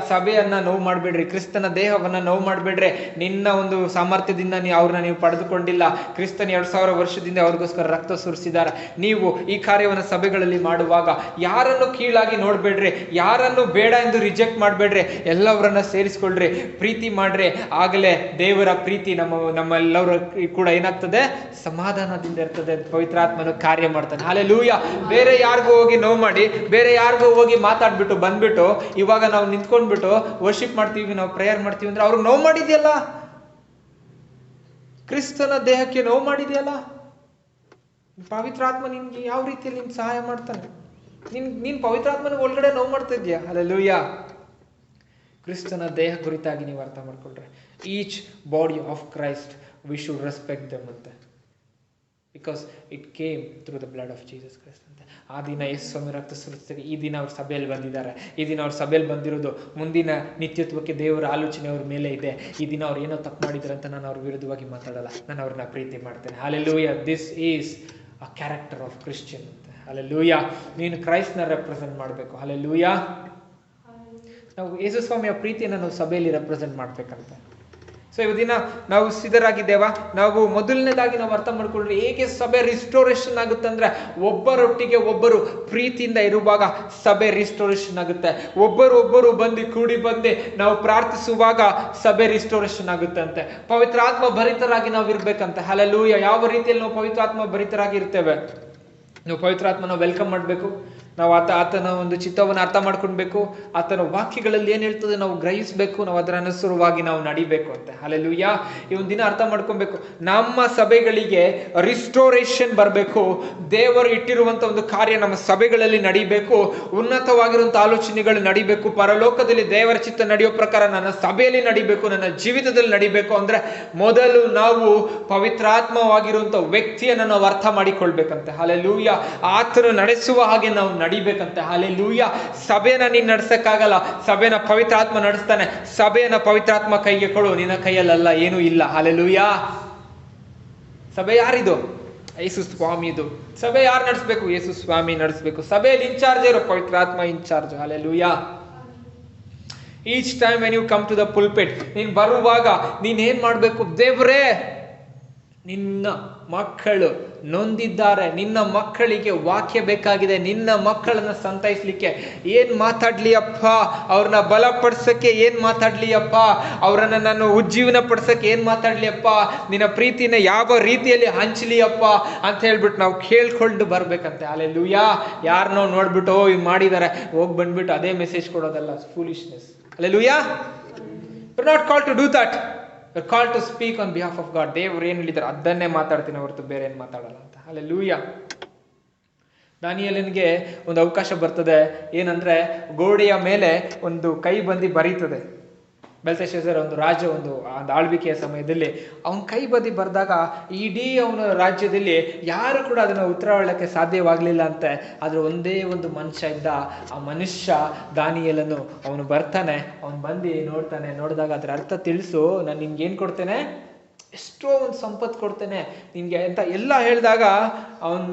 ಸಭೆಯನ್ನ ನೋವು ಮಾಡಬೇಡ್ರಿ, ಕ್ರಿಸ್ತನ ದೇಹವನ್ನ ನೋವು ಮಾಡಬೇಡ್ರಿ. ನಿನ್ನ ಒಂದು ಸಾಮರ್ಥ್ಯದಿಂದ ಅವ್ರನ್ನ ನೀವು ಪಡೆದುಕೊಂಡಿಲ್ಲ. ಕ್ರಿಸ್ತನ 2000 ವರ್ಷದಿಂದ ಅವ್ರಿಗೋಸ್ಕರ ರಕ್ತ ಸುರಿಸಿದ್ದಾರೆ. ನೀವು ಈ ಕಾರ್ಯವನ್ನು ಸಭೆಗಳಲ್ಲಿ ಮಾಡುವಾಗ ಯಾರನ್ನು ಕೀಳಾಗಿ ನೋಡ್ಬೇಡ್ರಿ, ಯಾರನ್ನು ಬೇಡ ಎಂದು ರಿಜೆಕ್ಟ್ ಮಾಡಬೇಡ್ರಿ, ಎಲ್ಲವರನ್ನ ಸೇರಿಸ್ಕೊಳ್ರಿ, ಪ್ರೀತಿ ಮಾಡ್ರಿ. ಆಗಲೇ ದೇವರ ಪ್ರೀತಿ ನಮ್ಮೆಲ್ಲರ ಕೂಡ ಏನಾಗ್ತದೆ, ಸಮಾಧಾನದಿಂದ ಇರ್ತದೆ. ಪವಿತ್ರಾತ್ಮನು ಕಾರ್ಯ ಮಾಡ್ತಾನೆ. ಹಲ್ಲೆಲೂಯಾ. ಬೇರೆ ಯಾರಿಗೂ ಹೋಗಿ ನೋವು ಮಾಡಿ, ಬೇರೆ ಯಾರಿಗೂ ಹೋಗಿ ಮಾತಾಡ್ಬಿಟ್ಟು ಬಂದ್ಬಿಟ್ಟು ಇವಾಗ ನಾವು ನಿಂತ್ಕೊಂಡ್ಬಿಟ್ಟು ವರ್ಷಿಪ್ ಮಾಡ್ತೀವಿ, ನಾವು ಪ್ರೇಯರ್ ಮಾಡ್ತೀವಿ ಅಂದ್ರೆ ಅವ್ರಿಗೆ ನೋವು ಮಾಡಿದ್ಯಲ್ಲ, ಕ್ರಿಸ್ತನ ದೇಹಕ್ಕೆ ನೋವು ಮಾಡಿದ್ಯಲ್ಲ. ಪವಿತ್ರಾತ್ಮ ನಿನ್ಗೆ ಯಾವ ರೀತಿಯಲ್ಲಿ ನಿನ್ ಸಹಾಯ ಮಾಡ್ತಾನೆ? ನೀನ್ ಪವಿತ್ರಾತ್ಮನ ಒಳಗಡೆ ನೋವು ಮಾಡ್ತಾ ಇದ್ಯಾ? ಹಲ್ಲೆಲೂಯಾ. ಕ್ರಿಸ್ತನ ದೇಹ ಕುರಿತಾಗಿ ನೀವು ಅರ್ಥ ಮಾಡ್ಕೊಂಡ್ರೆ, each body of Christ we should respect them ಅಂತ, because it came through the blood of Jesus Christ ಅಂತ. ಆ ದಿನ ಯೇಸು ಸ್ವಾಮಿ ರಕ್ತ ಸುರಿಸ್ತಾರೆ. ಈ ದಿನ ಅವ್ರ ಸಭೆಯಲ್ಲಿ ಬಂದಿದ್ದಾರೆ. ಈ ದಿನ ಅವ್ರ ಸಭೆಯಲ್ಲಿ ಬಂದಿರೋದು ಮುಂದಿನ ನಿತ್ಯತ್ವಕ್ಕೆ ದೇವರ ಆಲೋಚನೆ ಅವ್ರ ಮೇಲೆ ಇದೆ. ಈ ದಿನ ಅವ್ರು ಏನೋ ತಪ್ಪು ಮಾಡಿದ್ರು ಅಂತ ನಾನು ಅವ್ರ ವಿರುದ್ಧವಾಗಿ ಮಾತಾಡಲ್ಲ, ನಾನು ಅವ್ರನ್ನ ಪ್ರೀತಿ ಮಾಡ್ತೇನೆ. Hallelujah. This is a character of Christian ಅಂತ. ಹಲ್ಲೆಲೂಯಾ. ನೀನು ಕ್ರೈಸ್ತನ ರೆಪ್ರೆಸೆಂಟ್ ಮಾಡಬೇಕು. ಹಲ್ಲೆಲೂಯಾ. ನಾವು ಯೇಸು ಸ್ವಾಮಿಯ ಪ್ರೀತಿಯನ್ನು ನಾವು ಸಭೆಯಲ್ಲಿ ರೆಪ್ರೆಸೆಂಟ್ ಮಾಡ್ಬೇಕಂತ. ಸೊ ಇವತ್ತಿನ ನಾವು ಸಿದ್ಧರಾಗಿದ್ದೇವಾ? ನಾವು ಮೊದಲನೇದಾಗಿ ನಾವು ಅರ್ಥ ಮಾಡ್ಕೊಂಡ್ರೆ ಹೇಗೆ ಸಭೆ ರಿಸ್ಟೋರೇಷನ್ ಆಗುತ್ತೆ ಅಂದ್ರೆ, ಒಬ್ಬರೊಟ್ಟಿಗೆ ಒಬ್ಬರು ಪ್ರೀತಿಯಿಂದ ಇರುವಾಗ ಸಭೆ ರಿಸ್ಟೋರೇಷನ್ ಆಗುತ್ತೆ. ಒಬ್ಬರು ಬಂದು ಕೂಡಿ ಬಂದು ನಾವು ಪ್ರಾರ್ಥಿಸುವಾಗ ಸಭೆ ರಿಸ್ಟೋರೇಷನ್ ಆಗುತ್ತೆ ಅಂತೆ. ಪವಿತ್ರಾತ್ಮ ಭರಿತರಾಗಿ ನಾವು ಇರ್ಬೇಕಂತೆ. ಹಲ್ಲೆಲೂಯಾ. ಯಾವ ರೀತಿಯಲ್ಲಿ ನಾವು ಪವಿತ್ರಾತ್ಮ ಭರಿತರಾಗಿ ಇರ್ತೇವೆ? ನಾವು ಪವಿತ್ರಾತ್ಮನ ವೆಲ್ಕಮ್ ಮಾಡಬೇಕು. ನಾವು ಆತನ ಒಂದು ಚಿತ್ತವನ್ನು ಅರ್ಥ ಮಾಡ್ಕೊಳ್ಬೇಕು. ಆತನ ವಾಕ್ಯಗಳಲ್ಲಿ ಏನ್ ಹೇಳ್ತದೆ ನಾವು ಗ್ರಹಿಸಬೇಕು. ನಾವು ಅದರ ಅನುಸಾರವಾಗಿ ನಾವು ನಡಿಬೇಕು ಅಂತ. ಹಲ್ಲೆಲೂಯಾ. ಈ ಒಂದು ದಿನ ಅರ್ಥ ಮಾಡ್ಕೊಬೇಕು, ನಮ್ಮ ಸಭೆಗಳಿಗೆ ರಿಸ್ಟೋರೇಷನ್ ಬರಬೇಕು. ದೇವರು ಇಟ್ಟಿರುವಂತ ಒಂದು ಕಾರ್ಯ ನಮ್ಮ ಸಭೆಗಳಲ್ಲಿ ನಡಿಬೇಕು. ಉನ್ನತವಾಗಿರುವಂತ ಆಲೋಚನೆಗಳು ನಡಿಬೇಕು. ಪರಲೋಕದಲ್ಲಿ ದೇವರ ಚಿತ್ತ ನಡೆಯೋ ಪ್ರಕಾರ ನನ್ನ ಸಭೆಯಲ್ಲಿ ನಡಿಬೇಕು, ನನ್ನ ಜೀವಿತದಲ್ಲಿ ನಡಿಬೇಕು ಅಂದ್ರೆ ಮೊದಲು ನಾವು ಪವಿತ್ರಾತ್ಮವಾಗಿರುವಂತ ವ್ಯಕ್ತಿಯನ್ನು ನಾವು ಅರ್ಥ ಮಾಡಿಕೊಳ್ಬೇಕಂತೆ. ಹಲ್ಲೆಲೂಯಾ. ಆತನು ನಡೆಸುವ ಹಾಗೆ ನಾವು ನಡಿಬೇಕಂತೆ. ಹಲ್ಲೆಲೂಯಾ. ಸಭೆನ ನೀನ್ ನಡ್ಸಕ್ಕಾಗಲ್ಲ, ಸಭೆನ ಪವಿತ್ರಾತ್ಮ ನಡೆಸ್ತಾನೆ. ಸಭೆಯನ್ನ ಪವಿತ್ರಾತ್ಮ ಕೈಗೆ ಕೊಡು, ನಿನ್ನ ಕೈಯಲ್ಲ ಏನೂ ಇಲ್ಲ. ಹಲ್ಲೆಲೂಯಾ. ಸಭೆ ಯಾರಿದು? ಯೇಸು ಸ್ವಾಮಿದು. ಸಭೆ ಯಾರು ನಡೆಸ್ಬೇಕು? ಯೇಸು ಸ್ವಾಮಿ ನಡೆಸ್ಬೇಕು. ಸಭೆಯಲ್ಲಿ ಇನ್ಚಾರ್ಜ್ ಇರೋ ಪವಿತ್ರಾತ್ಮ in charge. Hallelujah. Each time when you come to the pulpit, ನೀನ್ ಬರುವಾಗ ನೀನ್ ಏನ್ ಮಾಡ್ಬೇಕು? ದೇವರೇ, ನಿನ್ನ ಮಕ್ಕಳು ನೊಂದಿದ್ದಾರೆ, ನಿನ್ನ ಮಕ್ಕಳಿಗೆ ವಾಕ್ಯ ಬೇಕಾಗಿದೆ, ನಿನ್ನ ಮಕ್ಕಳನ್ನ ಸಂತೈಸ್ಲಿಕ್ಕೆ ಏನ್ ಮಾತಾಡ್ಲಿ ಅಪ್ಪ, ಅವ್ರನ್ನ ಬಲಪಡಿಸಕ್ಕೆ ಏನ್ ಮಾತಾಡ್ಲಿ ಅಪ್ಪ, ಅವರನ್ನ ನಾನು ಉಜ್ಜೀವನ ಪಡಿಸಕ್ಕೆ ಏನ್ ಮಾತಾಡ್ಲಿ ಅಪ್ಪ, ನಿನ್ನ ಪ್ರೀತಿನ ಯಾವ ರೀತಿಯಲ್ಲಿ ಹಂಚಲಿ ಅಪ್ಪ ಅಂತ ಹೇಳ್ಬಿಟ್ಟು ನಾವು ಕೇಳ್ಕೊಂಡು ಬರ್ಬೇಕಂತೆ. ಹಲ್ಲೆಲೂಯಾ. ಯಾರನ್ನೋ ನೋಡ್ಬಿಟ್ಟು ಹಿಂಗ್ ಮಾಡಿದ್ದಾರೆ ಹೋಗಿ ಬಂದ್ಬಿಟ್ಟು ಅದೇ ಮೆಸೇಜ್ ಕೊಡೋದಲ್ಲ, foolishness. Hallelujah. We're not called to do that. We're called to speak on behalf of God. ದೇವರು ಏನು ಹೇಳಿದ್ದಾರೆ ಅದನ್ನೇ ಮಾತಾಡ್ತೀನಿ ಹೊರತು ಬೇರೆ ಏನು ಮಾತಾಡಲ್ಲ ಅಂತ. ಹಲ್ಲೆಲೂಯಾ. ದಾನಿಯೇಲನಿಗೆ ಒಂದು ಅವಕಾಶ ಬರ್ತದೆ. ಏನಂದ್ರೆ, ಗೋಡೆಯ ಮೇಲೆ ಒಂದು ಕೈ ಬಂದು ಬರೀತದೆ. ಬೆಲ್ತೆಶಾಜರ್ ಒಂದು ರಾಜ ಒಂದು ಆಳ್ವಿಕೆಯ ಸಮಯದಲ್ಲಿ ಅವನ ಕೈ ಬದಿ ಬರೆದಾಗ ಇಡೀ ಅವನ ರಾಜ್ಯದಲ್ಲಿ ಯಾರು ಕೂಡ ಅದನ್ನ ಉತ್ತರ ಹೇಳಕ್ಕೆ ಸಾಧ್ಯವಾಗಲಿಲ್ಲ ಅಂತೆ. ಆದ್ರೆ ಒಂದೇ ಒಂದು ಮನುಷ್ಯ ಇದ್ದ. ಆ ಮನುಷ್ಯ ದಾನಿಯೇಲನು. ಅವನು ಬರ್ತಾನೆ, ಅವನು ಬಂದು ನೋಡ್ತಾನೆ. ನೋಡಿದಾಗ ಅದ್ರ ಅರ್ಥ ತಿಳಿಸು, ನಾನು ನಿನ್ಗೆ ಏನ್ ಕೊಡ್ತೇನೆ, ಎಷ್ಟೋ ಒಂದು ಸಂಪತ್ತು ಕೊಡ್ತೇನೆ ನಿನ್ಗೆ ಅಂತ ಎಲ್ಲ ಹೇಳಿದಾಗ ಅವನ್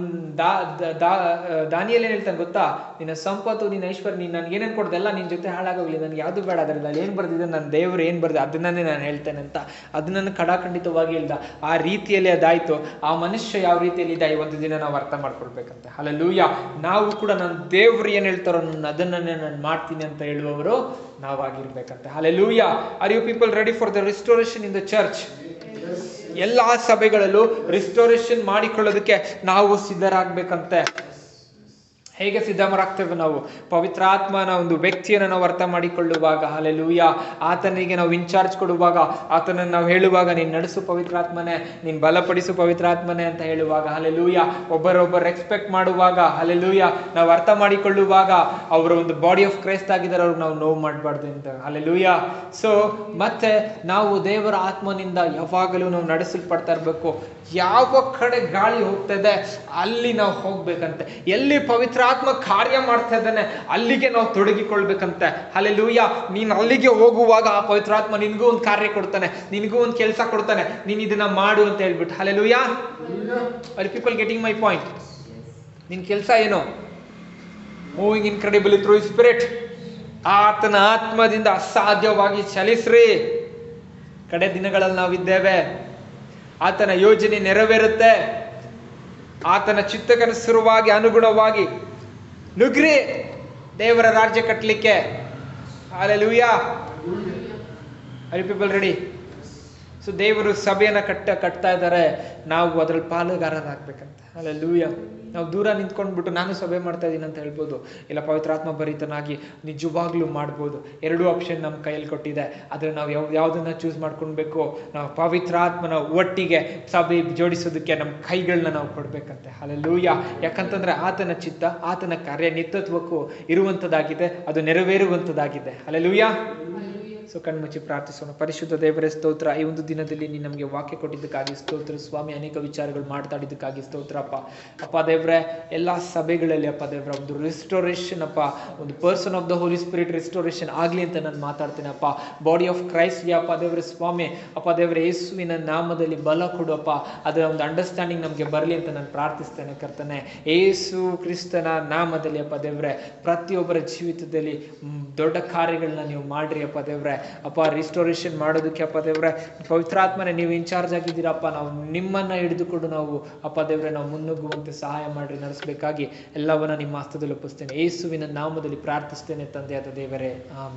ದಾನಿಯೇಲ್ ಏನ್ ಹೇಳ್ತಾನೆ ಗೊತ್ತಾ? ನಿನ್ನ ಸಂಪತ್ತು, ನಿನ್ನ ಐಶ್ವರ್ಯ, ನೀನ್ ನನ್ಗೆ ಏನೇನ್ ಕೊಡ್ದೆ ಎಲ್ಲ ನಿನ್ ಜೊತೆ ಹಾಳಾಗೋಗ್ಲಿ, ನನ್ಗೆ ಯಾವ್ದು ಬೇಡ, ಅದರಲ್ಲಿ ಅಲ್ಲಿ ಏನ್ ಬರ್ದಿದೆ, ನನ್ನ ದೇವ್ರು ಏನ್ ಬರ್ದೆ ಅದನ್ನೇ ನಾನು ಹೇಳ್ತೇನೆ ಅಂತ ಅದನ್ನ ಕಡಾಖಂಡಿತವಾಗಿ ಹೇಳ್ದ. ಆ ರೀತಿಯಲ್ಲಿ ಅದಾಯ್ತು. ಆ ಮನುಷ್ಯ ಯಾವ ರೀತಿಯಲ್ಲಿ ಇದ್ದ ಒಂದು ದಿನ ನಾವು ಅರ್ಥ ಮಾಡ್ಕೊಳ್ಬೇಕಂತೆ. ಹಲ್ಲೆಲೂಯಾ. ನಾವು ಕೂಡ ನನ್ನ ದೇವ್ರು ಏನ್ ಹೇಳ್ತಾರೋ ಅದನ್ನೇ ನಾನು ಮಾಡ್ತೀನಿ ಅಂತ ಹೇಳುವವರು ನಾವಾಗಿರ್ಬೇಕಂತೆ. Hallelujah. Are you people ready for the restoration in the church? ಎಲ್ಲಾ ಸಭೆಗಳಲ್ಲೂ ರಿಸ್ಟೋರೇಷನ್ ಮಾಡಿಕೊಳ್ಳೋದಕ್ಕೆ ನಾವು ಸಿದ್ಧರಾಗಬೇಕಂತೆ. ಹೇಗೆ ಸಿದ್ಧರಾಗ್ತೇವೆ ನಾವು? ಪವಿತ್ರಾತ್ಮನ ಒಂದು ವ್ಯಕ್ತಿಯನ್ನು ನಾವು ಅರ್ಥ ಮಾಡಿಕೊಳ್ಳುವಾಗ. ಹಲ್ಲೆಲೂಯಾ. ಆತನಿಗೆ ನಾವು ಇನ್ಚಾರ್ಜ್ ಕೊಡುವಾಗ, ಆತನನ್ನು ನಾವು ಹೇಳುವಾಗ, ನೀನು ನಡೆಸು ಪವಿತ್ರಾತ್ಮನೇ, ನೀನು ಬಲಪಡಿಸು ಪವಿತ್ರಾತ್ಮನೇ ಅಂತ ಹೇಳುವಾಗ. ಹಲ್ಲೆಲೂಯಾ. ಒಬ್ಬರೊಬ್ಬರು ರೆಸ್ಪೆಕ್ಟ್ ಮಾಡುವಾಗ. ಹಲ್ಲೆಲೂಯಾ. ನಾವು ಅರ್ಥ ಮಾಡಿಕೊಳ್ಳುವಾಗ ಅವರ ಒಂದು ಬಾಡಿ ಆಫ್ ಕ್ರೈಸ್ಟ್ ಆಗಿದ್ದಾರೆ, ಅವ್ರಿಗೆ ನಾವು ನೋವು ಮಾಡಬಾರ್ದು ಅಂತ. ಹಲ್ಲೆಲೂಯಾ. ಸೊ ಮತ್ತೆ ನಾವು ದೇವರ ಆತ್ಮನಿಂದ ಯಾವಾಗಲೂ ನಾವು ನಡೆಸಲ್ಪಡ್ತಾ ಇರಬೇಕು. ಯಾವ ಕಡೆ ಗಾಳಿ ಹೋಗ್ತದೆ ಅಲ್ಲಿ ನಾವು ಹೋಗ್ಬೇಕಂತೆ. ಎಲ್ಲಿ ಪವಿತ್ರ ಆತ್ಮ ಕಾರ್ಯ ಮಾಡ್ತಾ ಇದ್ದಾನೆ, ಅಲ್ಲಿಗೆ ನಾವು ತೊಡಗಿಕೊಳ್ಬೇಕಂತೆ. ಹಲ್ಲೆಲೂಯಾ. ನೀನು ಅಲ್ಲಿಗೆ ಹೋಗುವಾಗ ಆ ಪವಿತ್ರಾತ್ಮ ನಿನ್ಗೂ ಒಂದು ಕಾರ್ಯ ಕೊಡ್ತಾನೆ, ನಿನಗೂ ಒಂದು ಕೆಲಸ ಕೊಡ್ತಾನೆ, ನೀನ್ ಇದನ್ನ ಮಾಡು ಅಂತ ಹೇಳ್ಬಿಟ್ಟು. Hallelujah. Are people getting my point? ನಿನ್ ಕೆಲಸ ಏನು? Moving incredibly through spirit. ಆತನ ಆತ್ಮದಿಂದ ಅಸಾಧ್ಯವಾಗಿ ಚಲಿಸ್ರಿ. ಕಡೆ ದಿನಗಳಲ್ಲಿ ನಾವಿದ್ದೇವೆ. ಆತನ ಯೋಜನೆ ನೆರವೇರುತ್ತೆ. ಆತನ ಚಿತ್ತಕ್ಕನುಸಾರವಾಗಿ ಅನುಗುಣವಾಗಿ ನುಗ್ರಿ ದೇವರ ರಾಜ್ಯ ಕಟ್ಟಲಿಕ್ಕೆ. Hallelujah. Are people ready? So ದೇವರು ಸಭೆಯನ್ನ ಕಟ್ತಾ ಇದ್ದಾರೆ, ನಾವು ಅದ್ರಲ್ಲಿ ಪಾಲುಗಾರರಾಗಬೇಕಂತ. ಹಲ್ಲೆಲೂಯಾ. ನಾವು ದೂರ ನಿಂತ್ಕೊಂಡ್ಬಿಟ್ಟು ನಾನು ಸಭೆ ಮಾಡ್ತಾ ಇದ್ದೀನಿ ಅಂತ ಹೇಳ್ಬೋದು, ಇಲ್ಲ ಪವಿತ್ರಾತ್ಮ ಭರಿತನಾಗಿ ನಿಜವಾಗ್ಲೂ ಮಾಡ್ಬೋದು. ಎರಡೂ ಆಪ್ಷನ್ ನಮ್ಮ ಕೈಯಲ್ಲಿ ಕೊಟ್ಟಿದೆ. ಆದರೆ ನಾವು ಯಾವುದನ್ನ ಚೂಸ್ ಮಾಡ್ಕೊಳ್ಬೇಕು? ನಾವು ಪವಿತ್ರಾತ್ಮನ ಒಟ್ಟಿಗೆ ಸಭೆ ಜೋಡಿಸೋದಕ್ಕೆ ನಮ್ಮ ಕೈಗಳನ್ನ ನಾವು ಕೊಡ್ಬೇಕಂತೆ. ಹಲ್ಲೆಲೂಯಾ. ಯಾಕಂತಂದ್ರೆ ಆತನ ಚಿತ್ತ, ಆತನ ಕಾರ್ಯ ನಿತ್ಯತ್ವಕ್ಕೂ ಇರುವಂಥದ್ದಾಗಿದೆ, ಅದು ನೆರವೇರುವಂಥದ್ದಾಗಿದೆ. ಹಲ್ಲೆಲೂಯಾ. ಸೊ ಕಣ್ಮುಚ್ಚಿ ಪ್ರಾರ್ಥಿಸೋಣ. ಪರಿಶುದ್ಧ ದೇವರೇ ಸ್ತೋತ್ರ. ಈ ಒಂದು ದಿನದಲ್ಲಿ ನೀನು ನಮಗೆ ವಾಕ್ಯ ಕೊಟ್ಟಿದ್ದಕ್ಕಾಗಿ ಸ್ತೋತ್ರ ಸ್ವಾಮಿ. ಅನೇಕ ವಿಚಾರಗಳು ಮಾತಾಡಿದ್ದಕ್ಕಾಗಿ ಸ್ತೋತ್ರ ಅಪ್ಪ. ಅಪ್ಪ ದೇವ್ರೆ, ಎಲ್ಲ ಸಭೆಗಳಲ್ಲಿ ಅಪ್ಪ ದೇವ್ರ ಒಂದು ರಿಸ್ಟೋರೇಷನ್ ಅಪ್ಪ, ಒಂದು person of the Holi spirit restoration ಆಗಲಿ ಅಂತ ನಾನು ಮಾತಾಡ್ತೇನೆ ಅಪ್ಪ. ಬಾಡಿ ಆಫ್ ಕ್ರೈಸ್ಟ್ಗೆ ಅಪ್ಪ ದೇವ್ರ ಸ್ವಾಮಿ, ಅಪ್ಪ ದೇವ್ರ ಯೇಸುವಿನ ನಾಮದಲ್ಲಿ ಬಲ ಕೊಡು ಅಪ್ಪ. ಅದರ ಒಂದು ಅಂಡರ್ಸ್ಟ್ಯಾಂಡಿಂಗ್ ನಮಗೆ ಬರಲಿ ಅಂತ ನಾನು ಪ್ರಾರ್ಥಿಸ್ತೇನೆ ಕರ್ತನೆ. ಯೇಸು ಕ್ರಿಸ್ತನ ನಾಮದಲ್ಲಿ ಅಪ್ಪ ದೇವ್ರೆ, ಪ್ರತಿಯೊಬ್ಬರ ಜೀವಿತದಲ್ಲಿ ದೊಡ್ಡ ಕಾರ್ಯಗಳನ್ನ ನೀವು ಮಾಡ್ರಿ ಅಪ್ಪ ದೇವ್ರೆ. ಅಪ್ಪ ರಿಸ್ಟೋರೇಷನ್ ಮಾಡೋದಕ್ಕೆ ಅಪ್ಪ ದೇವ್ರೆ ಪವಿತ್ರಾತ್ಮನೇ ನೀವು ಇನ್ಚಾರ್ಜ್ ಆಗಿದ್ದೀರಪ್ಪ. ನಾವು ನಿಮ್ಮನ್ನ ಹಿಡಿದುಕೊಂಡು ನಾವು ಅಪ್ಪ ದೇವ್ರೆ ನಾವು ಮುನ್ನುಗ್ಗುವಂತೆ ಸಹಾಯ ಮಾಡ್ರಿ, ನಡೆಸಬೇಕಾಗಿ ಎಲ್ಲವನ್ನ ನಿಮ್ಮ ಹಸ್ತದಲ್ಲಿ ಒಪ್ಪಿಸ್ತೇನೆ. ಯೇಸುವಿನ ನಾಮದಲ್ಲಿ ಪ್ರಾರ್ಥಿಸ್ತೇನೆ ತಂದೆಯಾದ ದೇವರೇ, ಆಮೆನ್.